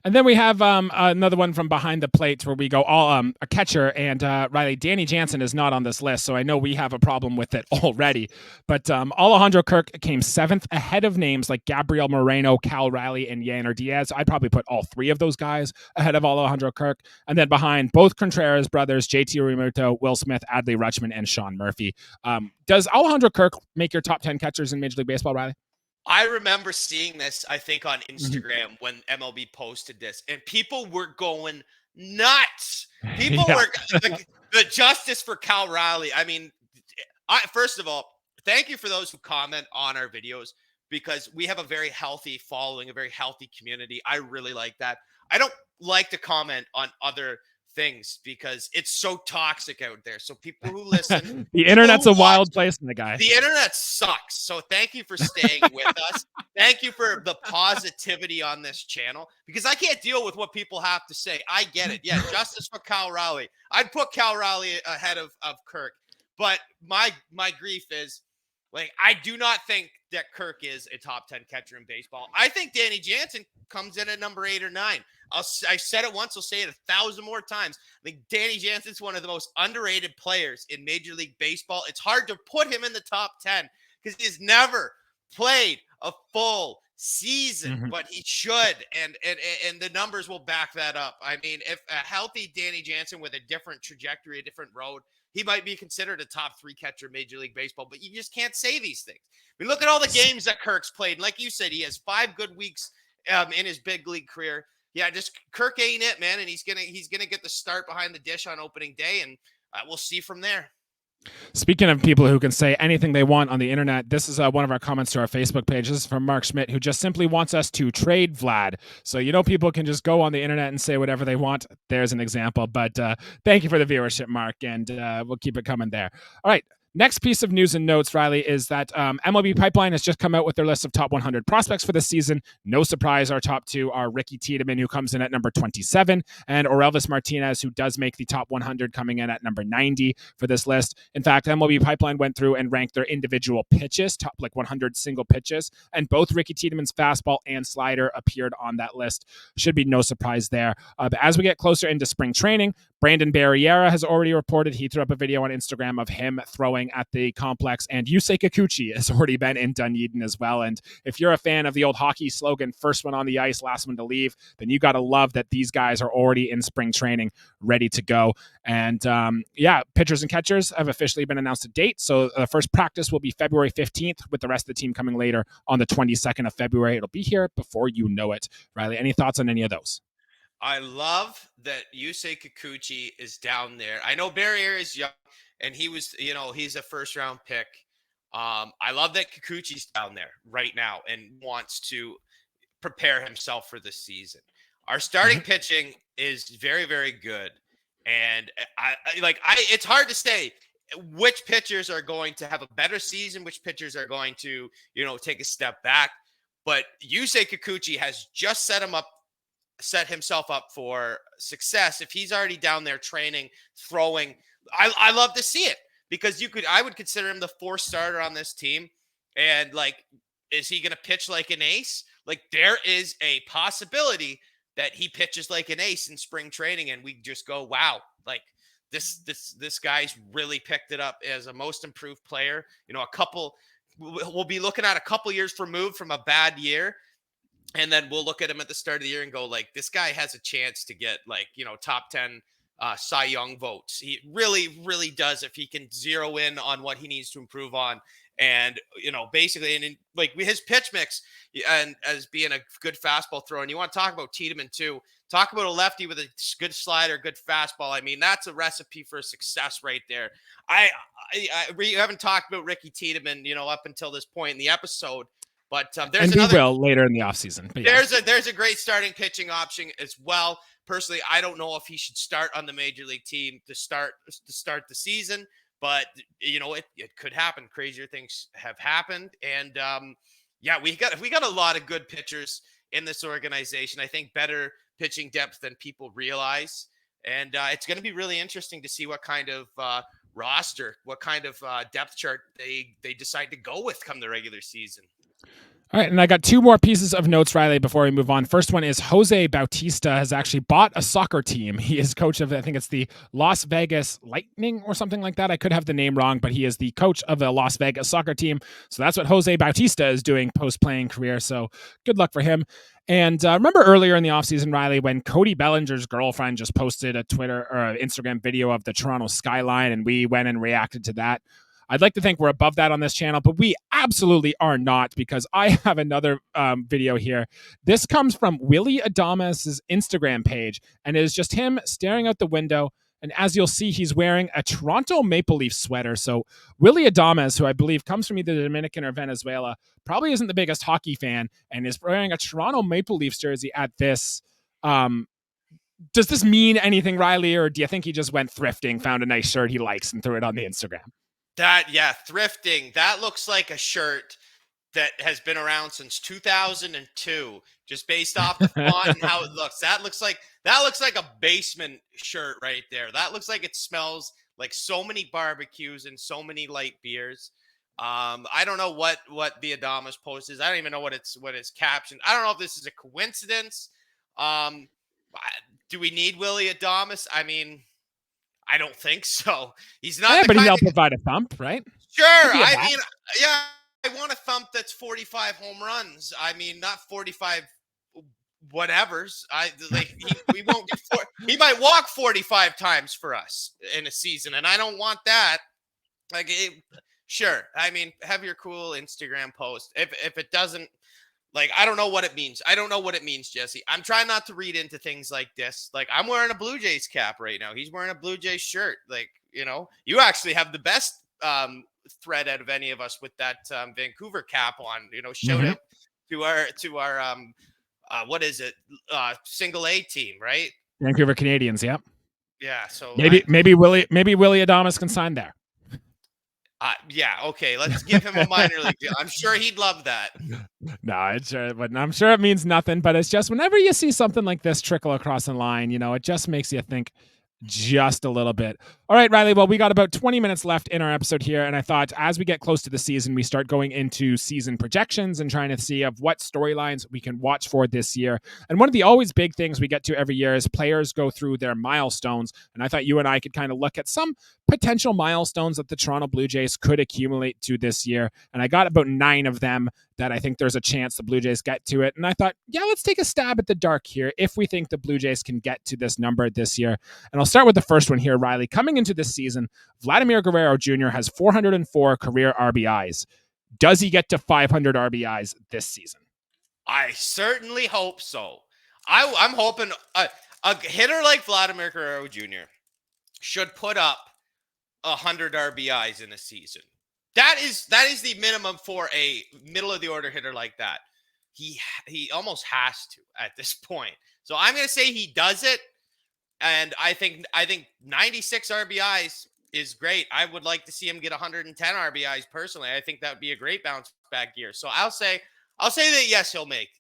And then we have another one from behind the plate where we go all a catcher, and Riley, Danny Jansen is not on this list, so I know we have a problem with it already. But Alejandro Kirk came 7th ahead of names like Gabriel Moreno, Cal Riley, and Yanner Diaz. I'd probably put all 3 of those guys ahead of Alejandro Kirk. And then behind both Contreras brothers, JT Realmuto, Will Smith, Adley Rutschman, and Sean Murphy. Does Alejandro Kirk make your top 10 catchers in Major League Baseball, Riley? I remember seeing this, I think, on Instagram when MLB posted this, and people were going nuts. People Yeah. were the justice for Cal Riley. I mean, first of all, thank you for those who comment on our videos because we have a very healthy following, a very healthy community. I really like that. I don't like to comment on other things because it's so toxic out there. So people who listen, The people internet's who a watch, wild place, in the guy. the internet sucks. So thank you for staying with us. Thank you for the positivity on this channel because I can't deal with what people have to say. I get it. Yeah, justice for Cal Riley. I'd put Cal Riley ahead of Kirk. But my grief is, like, I do not think that Kirk is a top 10 catcher in baseball. I think Danny Jansen comes in at number 8 or 9. I said it once, I'll say it 1,000 more times. I think Danny Jansen's one of the most underrated players in Major League Baseball. It's hard to put him in the top 10 because he's never played a full season, but he should, and the numbers will back that up. I mean, if a healthy Danny Jansen with a different trajectory, a different road, he might be considered a top 3 catcher in Major League Baseball, but you just can't say these things. I mean, look at all the games that Kirk's played. And like you said, he has 5 good weeks in his big league career. Yeah, just Kirk ain't it, man, and he's gonna get the start behind the dish on opening day, and we'll see from there. Speaking of people who can say anything they want on the internet, this is one of our comments to our Facebook page. This is from Mark Schmidt, who just simply wants us to trade Vlad. So, people can just go on the internet and say whatever they want. There's an example. But thank you for the viewership, Mark, and we'll keep it coming there. All right. Next piece of news and notes, Riley, is that MLB Pipeline has just come out with their list of top 100 prospects for this season. No surprise, our top 2 are Ricky Tiedemann, who comes in at number 27, and Orelvis Martinez, who does make the top 100, coming in at number 90 for this list. In fact, MLB Pipeline went through and ranked their individual pitches, top 100 single pitches, and both Ricky Tiedemann's fastball and slider appeared on that list. Should be no surprise there. But as we get closer into spring training, Brandon Barriera has already reported. He threw up a video on Instagram of him throwing at the complex, and Yusei Kikuchi has already been in Dunedin as well. And if you're a fan of the old hockey slogan, first one on the ice, last one to leave, then you got to love that these guys are already in spring training, ready to go. And pitchers and catchers have officially been announced a date. So the first practice will be February 15th, with the rest of the team coming later on the 22nd of February. It'll be here before you know it. Riley, any thoughts on any of those? I love that Yusei Kikuchi is down there. I know Barriera is young, and he was, he's a first-round pick. I love that Kikuchi's down there right now and wants to prepare himself for the season. Our starting pitching is very, very good. And it's hard to say which pitchers are going to have a better season, which pitchers are going to, take a step back. But Yusei Kikuchi has just set himself up for success. If he's already down there training, throwing, I love to see it because I would consider him the 4th starter on this team. And is he going to pitch like an ace? There is a possibility that he pitches like an ace in spring training and we just go, wow, this guy's really picked it up as a most improved player. We'll be looking at a couple years removed from a bad year. And then we'll look at him at the start of the year and go, this guy has a chance to get top 10 Cy Young votes. He really, really does if he can zero in on what he needs to improve on. And, basically, and his pitch mix and as being a good fastball thrower. And you want to talk about Tiedemann too. Talk about a lefty with a good slider, good fastball. I mean, that's a recipe for success right there. We haven't talked about Ricky Tiedemann, up until this point in the episode. But and we will later in the offseason. But yeah. there's a great starting pitching option as well. Personally, I don't know if he should start on the major league team to start the season, but it could happen. Crazier things have happened, and we got a lot of good pitchers in this organization. I think better pitching depth than people realize, and it's going to be really interesting to see what kind of roster, what kind of depth chart they decide to go with come the regular season. All right, and I got two more pieces of notes, Riley, before we move on. First one is Jose Bautista has actually bought a soccer team. He is coach of, I think it's the Las Vegas Lightning or something like that. I could have the name wrong, but he is the coach of a Las Vegas soccer team. So that's what Jose Bautista is doing post-playing career. So good luck for him. And remember earlier in the offseason, Riley, when Cody Bellinger's girlfriend just posted a Twitter or Instagram video of the Toronto skyline, and we went and reacted to that. I'd like to think we're above that on this channel, but we absolutely are not, because I have another video here. This comes from Willie Adames' Instagram page, and it is just him staring out the window. And as you'll see, he's wearing a Toronto Maple Leaf sweater. So Willie Adames, who I believe comes from either the Dominican or Venezuela, probably isn't the biggest hockey fan, and is wearing a Toronto Maple Leafs jersey at this. Does this mean anything, Riley, or do you think he just went thrifting, found a nice shirt he likes, and threw it on the Instagram? Thrifting. That looks like a shirt that has been around since 2002, just based off the font and how it looks. That looks like a basement shirt right there. That looks like it smells like so many barbecues and so many light beers. I don't know what the Adames post is. I don't even know what it's captioned. I don't know if this is a coincidence. Do we need Willie Adames? I mean, I don't think so. He's not. Yeah, but he'll provide a thump, right? Sure. I want a thump that's 45 home runs. I mean, not 45 whatevers. We won't get he might walk 45 times for us in a season, and I don't want that. Sure. I mean, have your cool Instagram post. If it doesn't, I don't know what it means. I don't know what it means, Jesse. I'm trying not to read into things like this. I'm wearing a Blue Jays cap right now. He's wearing a Blue Jays shirt. You actually have the best thread out of any of us with that Vancouver cap on. Shout out to our what is it? Single A team, right? Vancouver Canadians. Yep. Yeah. So maybe Willie Adames can sign there. Okay. Let's give him a minor league deal. I'm sure he'd love that. No, but I'm sure it means nothing. But it's just whenever you see something like this trickle across the line, it just makes you think just a little bit. All right, Riley. Well, we got about 20 minutes left in our episode here, and I thought as we get close to the season, we start going into season projections and trying to see of what storylines we can watch for this year. And one of the always big things we get to every year is players go through their milestones. And I thought you and I could kind of look at some potential milestones that the Toronto Blue Jays could accumulate to this year. And I got about 9 of them that I think there's a chance the Blue Jays get to it. And I thought, let's take a stab at the dark here if we think the Blue Jays can get to this number this year. And I'll start with the first one here, Riley. Coming into this season, Vladimir Guerrero Jr. has 404 career RBIs. Does he get to 500 RBIs this season? I certainly hope so. I'm hoping a hitter like Vladimir Guerrero Jr. should put up 100 RBIs in a season. That is the minimum for a middle of the order hitter like that. He almost has to at this point. So I'm going to say he does it, and I think 96 RBIs is great. I would like to see him get 110 RBIs personally. I think that would be a great bounce back year. So I'll say that yes, he'll make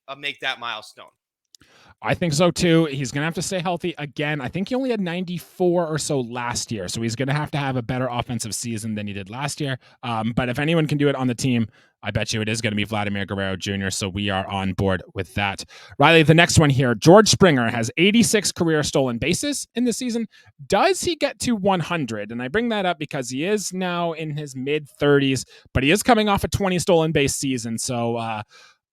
that milestone. I think so too. He's going to have to stay healthy again. I think he only had 94 or so last year, so he's going to have a better offensive season than he did last year. But if anyone can do it on the team, I bet you it is going to be Vladimir Guerrero Jr., so we are on board with that. Riley, the next one here, George Springer has 86 career stolen bases in the season. Does he get to 100? And I bring that up because he is now in his mid-30s, but he is coming off a 20 stolen base season, so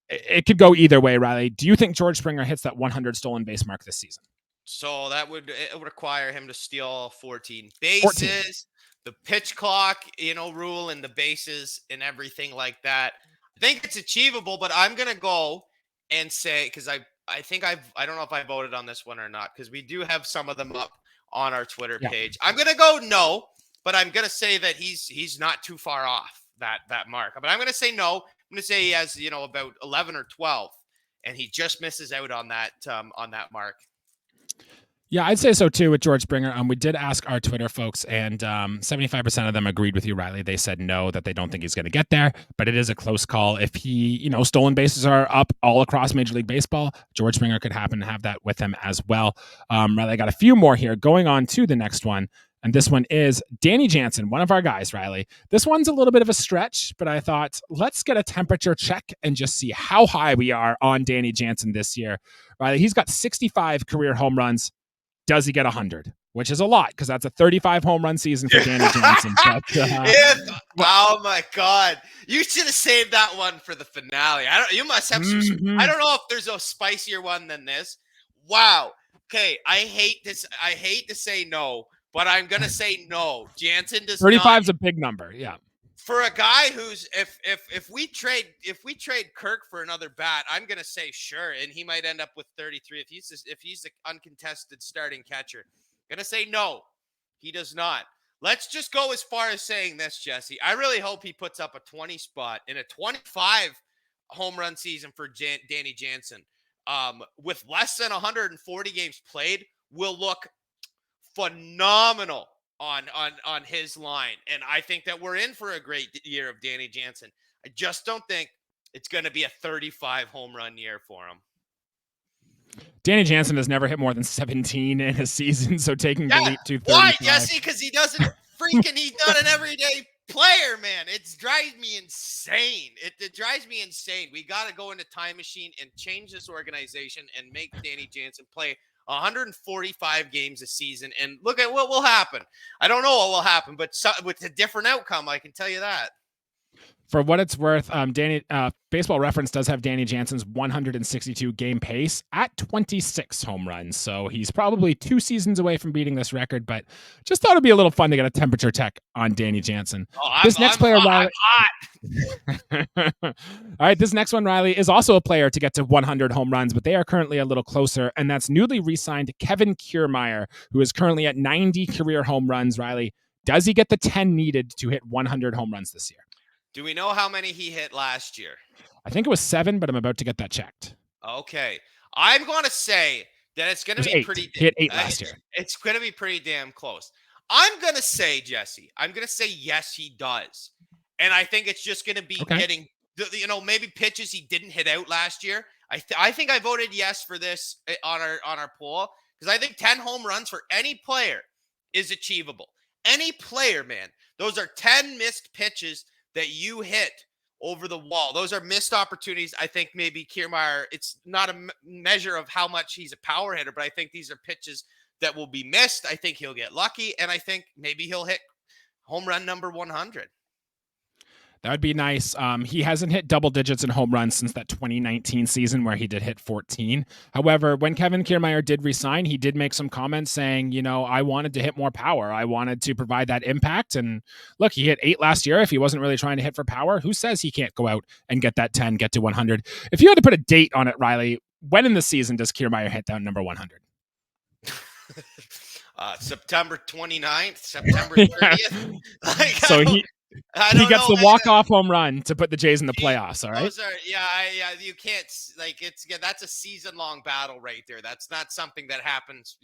it could go either way, Riley. Do you think George Springer hits that 100 stolen base mark this season? So it would require him to steal 14 bases, the pitch clock, rule and the bases and everything like that. I think it's achievable, but I'm going to go and say, because I don't know if I voted on this one or not, because we do have some of them up on our Twitter page. I'm going to go no, but I'm going to say that he's not too far off that mark. But I'm going to say no, going to say he has, about 11 or 12, and he just misses out on that mark. Yeah, I'd say so too with George Springer. We did ask our Twitter folks, and 75% of them agreed with you, Riley. They said no, that they don't think he's going to get there, but it is a close call. If he, stolen bases are up all across Major League Baseball, George Springer could happen to have that with him as well. Riley, I got a few more here. Going on to the next one, and this one is Danny Jansen, one of our guys, Riley. This one's a little bit of a stretch, but I thought let's get a temperature check and just see how high we are on Danny Jansen this year. Riley, he's got 65 career home runs. Does he get 100? Which is a lot because that's a 35 home run season for Danny Jansen. But, oh my God, you should have saved that one for the finale. You must have some. I don't know if there's a spicier one than this. Wow. Okay, I hate this. I hate to say no, but I'm gonna say no. Jansen does 35 is a big number. Yeah. For a guy who's if we trade Kirk for another bat, I'm gonna say sure, and he might end up with 33 if he's the uncontested starting catcher. Gonna say no, he does not. Let's just go as far as saying this, Jesse. I really hope he puts up a 20 spot in a 25 home run season for Danny Jansen. With less than 140 games played, will look phenomenal on his line. And I think that we're in for a great year of Danny Jansen. I just don't think it's going to be a 35 home run year for him. Danny Jansen has never hit more than 17 in a season, so taking the leap to 35. Why, Jesse? Because he's not an everyday player, man. It drives me insane. It drives me insane. We got to go into time machine and change this organization and make Danny Jansen play 145 games a season, and look at what will happen. I don't know what will happen, but with a different outcome, I can tell you that. For what it's worth, Baseball Reference does have Danny Jansen's 162 game pace at 26 home runs. So he's probably 2 seasons away from beating this record, but just thought it'd be a little fun to get a temperature check on Danny Jansen. I'm hot. All right, this next one, Riley, is also a player to get to 100 home runs, but they are currently a little closer, and that's newly re-signed Kevin Kiermaier, who is currently at 90 career home runs. Riley, does he get the 10 needed to hit 100 home runs this year? Do we know how many he hit last year? I think it was 7, but I'm about to get that checked. Okay. I'm going to say that it's going to be 8. pretty. He hit 8 last year. It's going to be pretty damn close. I'm going to say, Jesse, yes, he does. And I think it's just going to be getting, maybe pitches he didn't hit out last year. I think I voted yes for this on our poll because I think 10 home runs for any player is achievable. Any player, man. Those are 10 missed pitches that you hit over the wall. Those are missed opportunities. I think maybe Kiermaier, it's not a measure of how much he's a power hitter, but I think these are pitches that will be missed. I think he'll get lucky, and I think maybe he'll hit home run number 100. That would be nice. He hasn't hit double digits in home runs since that 2019 season where he did hit 14. However, when Kevin Kiermaier did resign, he did make some comments saying, I wanted to hit more power. I wanted to provide that impact. And look, he hit 8 last year. If he wasn't really trying to hit for power, who says he can't go out and get that 10, get to 100? If you had to put a date on it, Riley, when in the season does Kiermaier hit that number 100? September 29th, September 30th. So he gets the walk-off home run to put the Jays in the playoffs, all right? You can't, that's a season-long battle right there. That's not something that happens,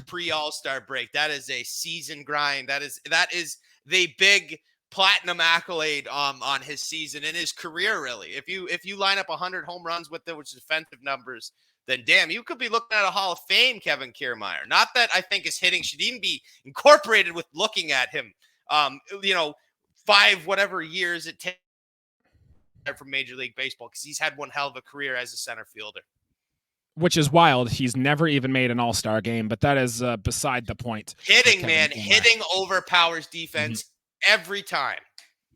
pre-All-Star break. That is a season grind. That is the big platinum accolade on his season and his career, really. If you line up 100 home runs with those defensive numbers, then damn, you could be looking at a Hall of Fame Kevin Kiermaier. Not that I think his hitting should even be incorporated with looking at him. 5 whatever years it takes from Major League Baseball, because he's had one hell of a career as a center fielder. Which is wild. He's never even made an all-star game, but that is beside the point. Hitting overpowers defense every time.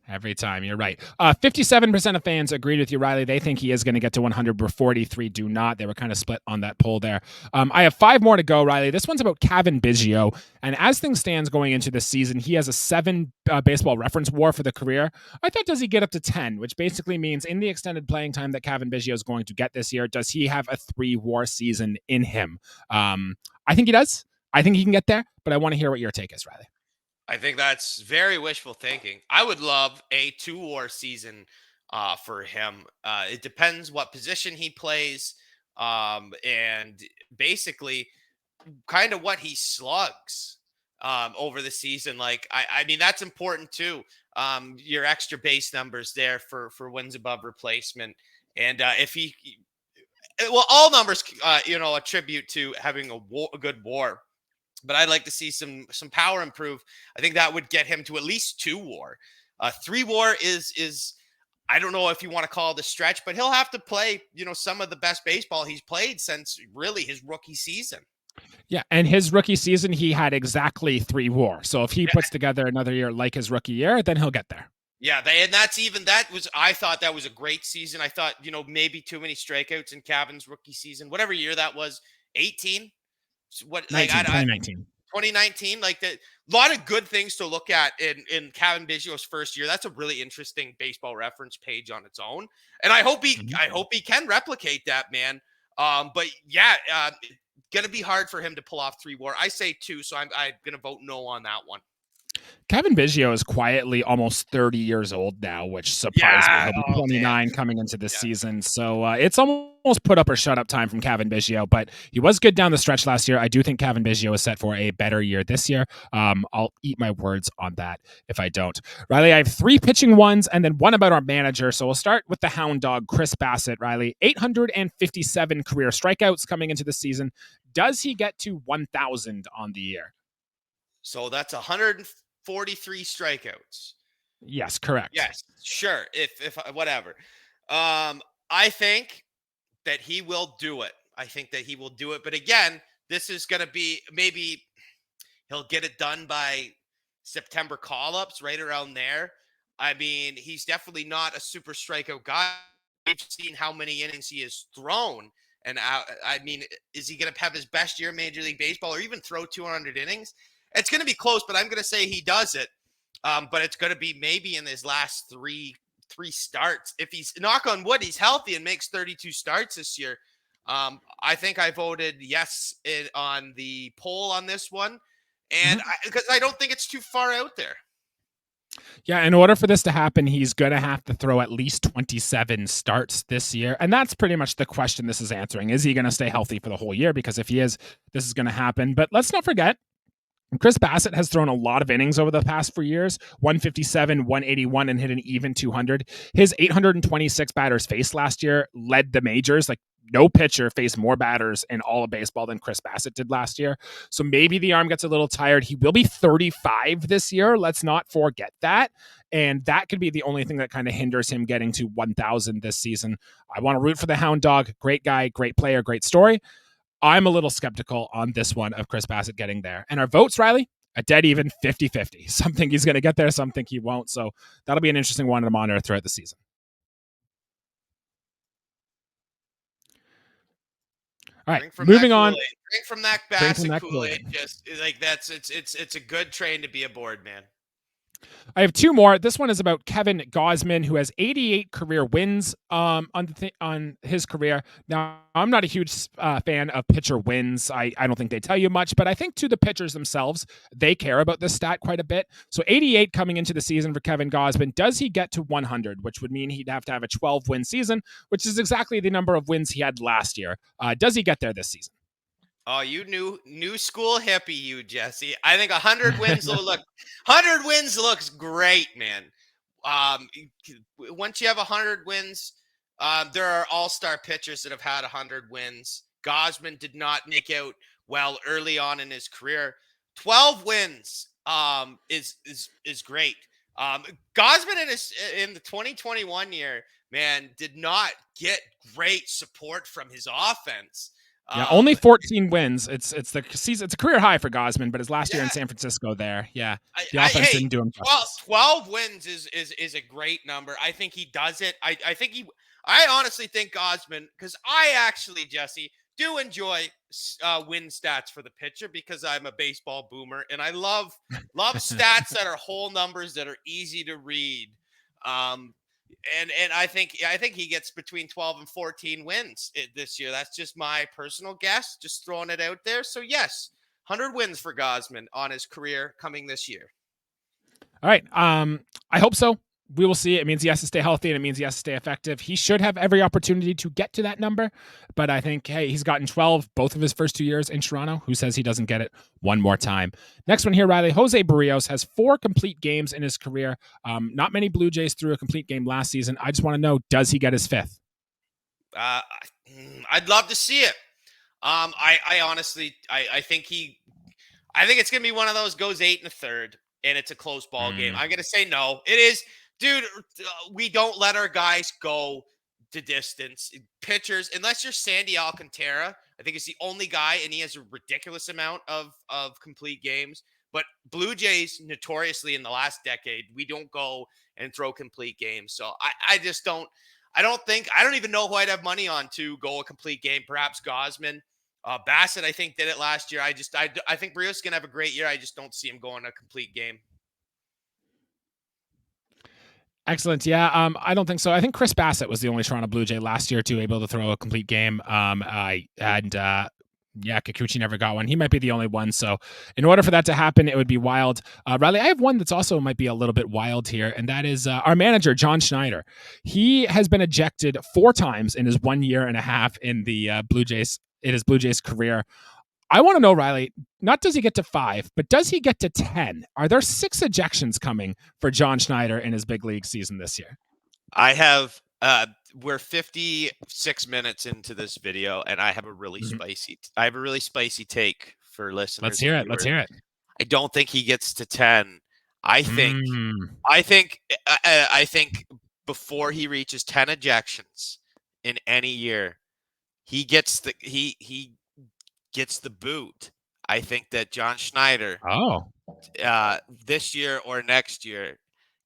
Every time, you're right. 57% of fans agreed with you, Riley. They think he is going to get to 100, but 43 do not. They were kind of split on that poll there. I have 5 more to go, Riley. This one's about Cavan Biggio. And as things stands going into this season, he has a 7 baseball reference WAR for the career. I thought, does he get up to 10, which basically means in the extended playing time that Cavan Biggio is going to get this year, does he have a 3 WAR season in him? I think he does. I think he can get there, but I want to hear what your take is, Riley. I think that's very wishful thinking. I would love a 2 WAR season for him. It depends what position he plays, and basically kind of what he slugs over the season. Like I mean that's important too. Your extra base numbers there for wins above replacement, and if he well, all numbers attribute to having a good WAR. But I'd like to see some power improve. I think that would get him to at least 2 WAR. 3 WAR is I don't know if you want to call it a stretch, but he'll have to play some of the best baseball he's played since really his rookie season. Yeah, and his rookie season, he had exactly 3 WAR. So if he puts together another year like his rookie year, then he'll get there. Yeah, I thought that was a great season. I thought, maybe too many strikeouts in Cavan's rookie season, whatever year that was, 18. What 2019. 2019, like a lot of good things to look at in Cavan Biggio's first year. That's a really interesting baseball reference page on its own, and I hope he can replicate that, man. But yeah, gonna be hard for him to pull off 3 WAR. I say 2, so I'm gonna vote no on that one. Kevin Biggio is quietly almost 30 years old now, which surprised me. He'll be 29 coming into this season. So it's almost put up or shut up time from Kevin Biggio, but he was good down the stretch last year. I do think Kevin Biggio is set for a better year this year. I'll eat my words on that if I don't. Riley, I have 3 pitching ones and then one about our manager. So we'll start with the hound dog, Chris Bassitt. Riley, 857 career strikeouts coming into the season. Does he get to 1,000 on the year? So that's 143 strikeouts. Yes, correct. Yes, sure. If whatever. I think that he will do it. But again, this is going to be maybe he'll get it done by September call-ups, right around there. I mean, he's definitely not a super strikeout guy. We've seen how many innings he has thrown. And I mean, is he going to have his best year in Major League Baseball or even throw 200 innings? It's going to be close, but I'm going to say he does it. But it's going to be maybe in his last three starts. If he's, knock on wood, he's healthy and makes 32 starts this year. I think I voted yes on the poll on this one. And because I don't think it's too far out there. Yeah, in order for this to happen, he's going to have to throw at least 27 starts this year. And that's pretty much the question this is answering. Is he going to stay healthy for the whole year? Because if he is, this is going to happen. But let's not forget, Chris Bassitt has thrown a lot of innings over the past 4 years, 157, 181, and hit an even 200. His 826 batters faced last year led the majors. Like, no pitcher faced more batters in all of baseball than Chris Bassitt did last year. So maybe the arm gets a little tired. He will be 35 this year. Let's not forget that. And that could be the only thing that kind of hinders him getting to 1,000 this season. I want to root for the hound dog. Great guy, great player, great story. I'm a little skeptical on this one of Chris Bassitt getting there. And our votes, Riley, a dead even 50-50. Some think he's going to get there, some think he won't. So that'll be an interesting one to monitor throughout the season. All right, moving on. Drink from that Bassitt Kool-Aid. Just like it's a good train to be aboard, man. I have 2 more. This one is about Kevin Gausman, who has 88 career wins on his career. Now, I'm not a huge fan of pitcher wins. I don't think they tell you much, but I think to the pitchers themselves, they care about this stat quite a bit. So 88 coming into the season for Kevin Gausman. Does he get to 100, which would mean he'd have to have a 12-win season, which is exactly the number of wins he had last year. Does he get there this season? Oh, you new school hippie, you Jesse. I think 100 wins 100 wins looks great, man. Once you have 100 wins, there are all-star pitchers that have had 100 wins. Gausman did not make out well early on in his career. 12 wins is great. Gausman in the 2021 year, man, did not get great support from his offense. Yeah, only 14 wins. It's the season. It's a career high for Gausman, but his last year in San Francisco there, the offense didn't do him justice. 12 wins is a great number. I think he does it. I honestly think Gausman, because I actually, Jesse, do enjoy win stats for the pitcher because I'm a baseball boomer and I love stats that are whole numbers that are easy to read. And I think he gets between 12 and 14 wins this year. That's just my personal guess, just throwing it out there. So yes, 100 wins for Gausman on his career coming this year. All right. I hope so. we will see. It means he has to stay healthy, and it means he has to stay effective. He should have every opportunity to get to that number, but I think, hey, he's gotten 12 both of his first 2 years in Toronto. Who says he doesn't get it one more time? Next one here, Riley. Jose Barrios has 4 complete games in his career. Not many Blue Jays threw a complete game last season. I just want to know, does he get his 5th? I'd love to see it. I honestly, I think it's gonna be one of those goes 8 1/3, and it's a close ball game. I'm gonna say no. It is, dude. We don't let our guys go to distance. Pitchers, unless you're Sandy Alcantara, I think it's the only guy, and he has a ridiculous amount of complete games. But Blue Jays, notoriously in the last decade, we don't go and throw complete games. So I just don't. I don't even know who I'd have money on to go a complete game. Perhaps Gosman. Bassitt, I think, did it last year. I think Barrios is going to have a great year. I just don't see him going a complete game. Excellent. Yeah, I don't think so. I think Chris Bassitt was the only Toronto Blue Jay last year to able to throw a complete game. Kikuchi never got one. He might be the only one. So in order for that to happen, it would be wild. Riley, I have one that's also might be a little bit wild here, and that is our manager, John Schnider. He has been ejected 4 times in his 1 year and a half in the Blue Jays, in his Blue Jays career. I want to know, Riley, not does he get to 5, but does he get to 10? Are there 6 ejections coming for John Schnider in his big league season this year? I have we're 56 minutes into this video, and I have a really spicy take for listeners. Let's hear it. Let's hear it. I don't think he gets to 10. I think before he reaches 10 ejections in any year, he gets the boot. I think that John Schnider, this year or next year,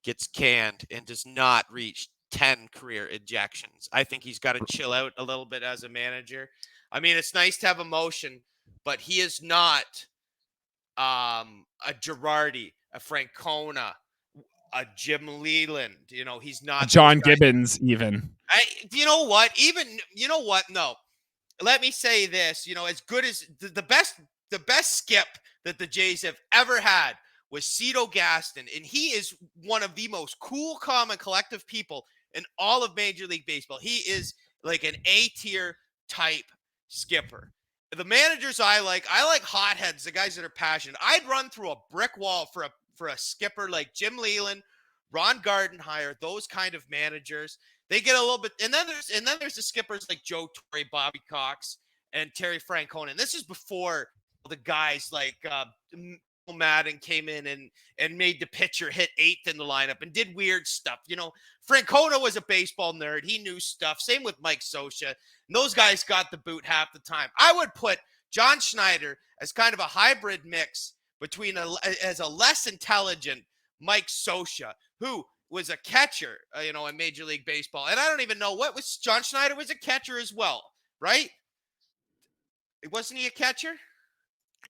gets canned and does not reach 10 career ejections. I think he's got to chill out a little bit as a manager. I mean, it's nice to have emotion, but he is not a Girardi, a Francona, a Jim Leland. He's not John Gibbons even. You know what? No. Let me say this, as good as the best skip that the Jays have ever had was Cito Gaston, and he is one of the most cool, calm, and collective people in all of Major League Baseball. He is like an A-tier type skipper. The managers I like hotheads, the guys that are passionate. I'd run through a brick wall for a skipper like Jim Leland, Ron Gardenhire, those kind of managers. They get a little bit, and then there's the skippers like Joe Torre, Bobby Cox, and Terry Francona. And this is before the guys like Madden came in and made the pitcher hit 8th in the lineup and did weird stuff. Francona was a baseball nerd. He knew stuff. Same with Mike Scioscia. And those guys got the boot half the time. I would put John Schnider as kind of a hybrid mix between as a less intelligent Mike Scioscia, who was a catcher, in Major League Baseball. And I don't even know John Schnider was a catcher as well, right? Wasn't he a catcher?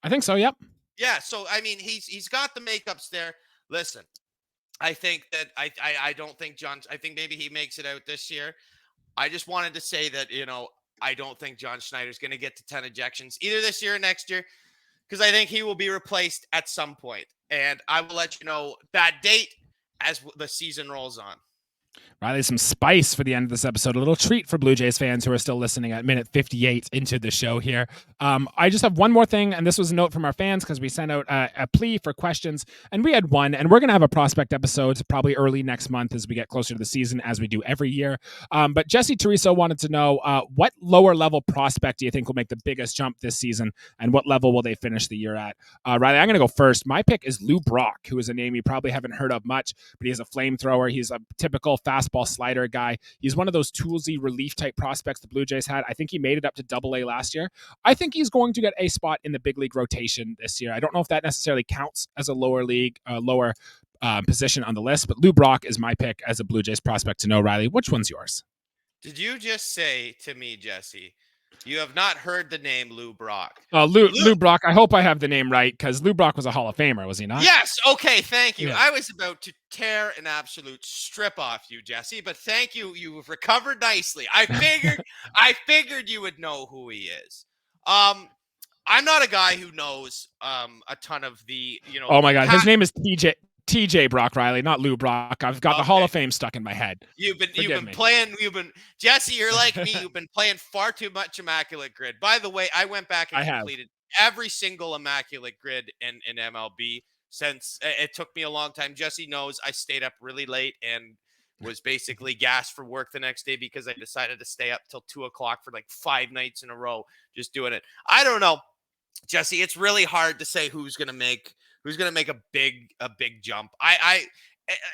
I think so, yep. Yeah, so, I mean, he's got the makeups there. Listen, I think that I don't think I think maybe he makes it out this year. I just wanted to say that, I don't think John Schneider's going to get to 10 ejections either this year or next year, because I think he will be replaced at some point. And I will let you know that date as the season rolls on. Riley, some spice for the end of this episode. A little treat for Blue Jays fans who are still listening at minute 58 into the show here. I just have one more thing, and this was a note from our fans because we sent out a plea for questions, and we had one, and we're going to have a prospect episode probably early next month as we get closer to the season, as we do every year. But Jesse Teresa wanted to know, what lower level prospect do you think will make the biggest jump this season, and what level will they finish the year at? Riley, I'm going to go first. My pick is Lou Brock, who is a name you probably haven't heard of much, but he is a flamethrower. He's a typical fastball slider guy. He's one of those toolsy relief type prospects the Blue Jays had. I think he made it up to Double-A last year. I think he's going to get a spot in the big league rotation this year. I don't know if that necessarily counts as a lower position on the list, but Lou Brock is my pick as a Blue Jays prospect to know. Riley, which one's yours? Did you just say to me, Jesse, you have not heard the name Lou Brock? Lou Brock, I hope I have the name right, because Lou Brock was a Hall of Famer, was he not? Yes. Okay, thank you. Yeah. I was about to tear an absolute strip off you, Jesse, but thank you. You've recovered nicely. I figured you would know who he is. I'm not a guy who knows a ton of the, Oh my God, his name is TJ. TJ Brock Riley, not Lou Brock. I've got the Hall of Fame stuck in my head. You've been playing. Jesse, you're like me. You've been playing far too much Immaculate Grid. By the way, I went back and completed every single Immaculate Grid in MLB since it took me a long time. Jesse knows I stayed up really late and was basically gassed for work the next day because I decided to stay up till 2:00 for like 5 nights in a row just doing it. I don't know, Jesse. It's really hard to say who's gonna make a big jump.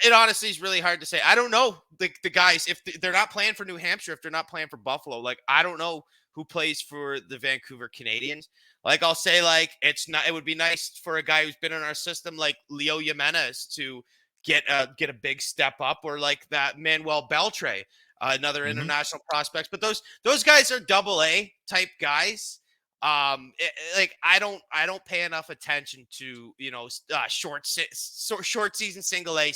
It honestly is really hard to say. I don't know the guys, if they're not playing for New Hampshire, if they're not playing for Buffalo, like I don't know who plays for the Vancouver Canadians. Like I'll say, like it would be nice for a guy who's been in our system like Leo Jimenez to get a big step up, or like that Manuel Beltre, another international prospects. But those guys are AA type guys. Like I don't pay enough attention to short season single A.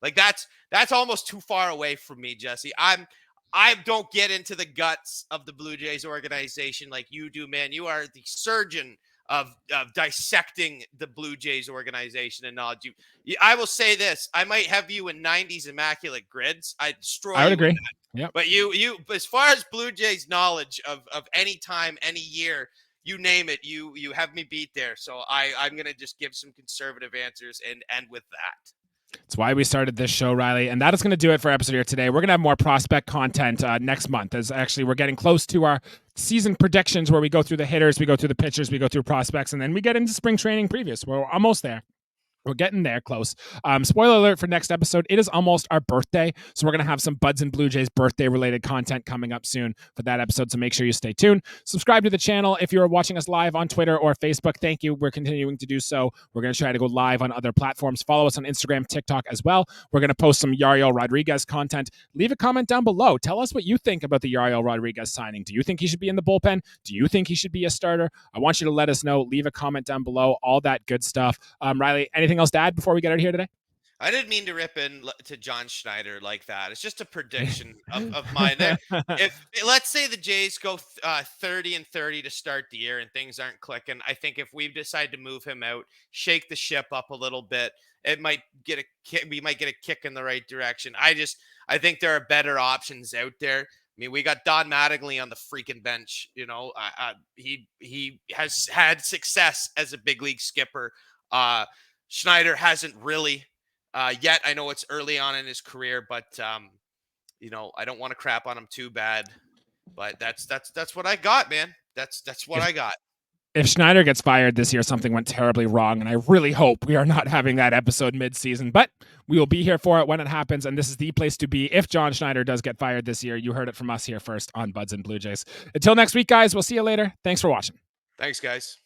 Like that's almost too far away from me, Jesse. I don't get into the guts of the Blue Jays organization like you do, man. You are the surgeon of dissecting the Blue Jays organization and knowledge. I will say this: I might have you in 90s Immaculate Grids. I would agree. Yeah, but you, as far as Blue Jays knowledge of any time, any year, you name it, you have me beat there. So I'm gonna just give some conservative answers and end with that. That's why we started this show, Riley. And that is going to do it for episode here today. We're going to have more prospect content next month, as actually we're getting close to our season predictions where we go through the hitters, we go through the pitchers, we go through prospects, and then we get into spring training previews. We're almost there. We're getting there close. Spoiler alert for next episode. It is almost our birthday. So we're going to have some Buds and Blue Jays birthday related content coming up soon for that episode. So make sure you stay tuned. Subscribe to the channel. If you're watching us live on Twitter or Facebook, thank you. We're continuing to do so. We're going to try to go live on other platforms. Follow us on Instagram, TikTok as well. We're going to post some Yariel Rodriguez content. Leave a comment down below. Tell us what you think about the Yariel Rodriguez signing. Do you think he should be in the bullpen? Do you think he should be a starter? I want you to let us know. Leave a comment down below. All that good stuff. Riley, anything else to add before we get out of here today? I didn't mean to rip in to John Schnider like that. It's just a prediction of mine. If let's say the Jays go 30-30 to start the year and things aren't clicking, I think if we decide to move him out, shake the ship up a little bit, we might get a kick in the right direction. I think there are better options out there. I mean, we got Don Mattingly on the freaking bench. He has had success as a big league skipper. Schnider hasn't really yet. I know it's early on in his career, but I don't want to crap on him too bad. But that's what I got, man. That's what I got. If Schnider gets fired this year, something went terribly wrong, and I really hope we are not having that episode mid-season. But we will be here for it when it happens, and this is the place to be if John Schnider does get fired this year. You heard it from us here first on Buds and Blue Jays. Until next week, guys, we'll see you later. Thanks for watching. Thanks, guys.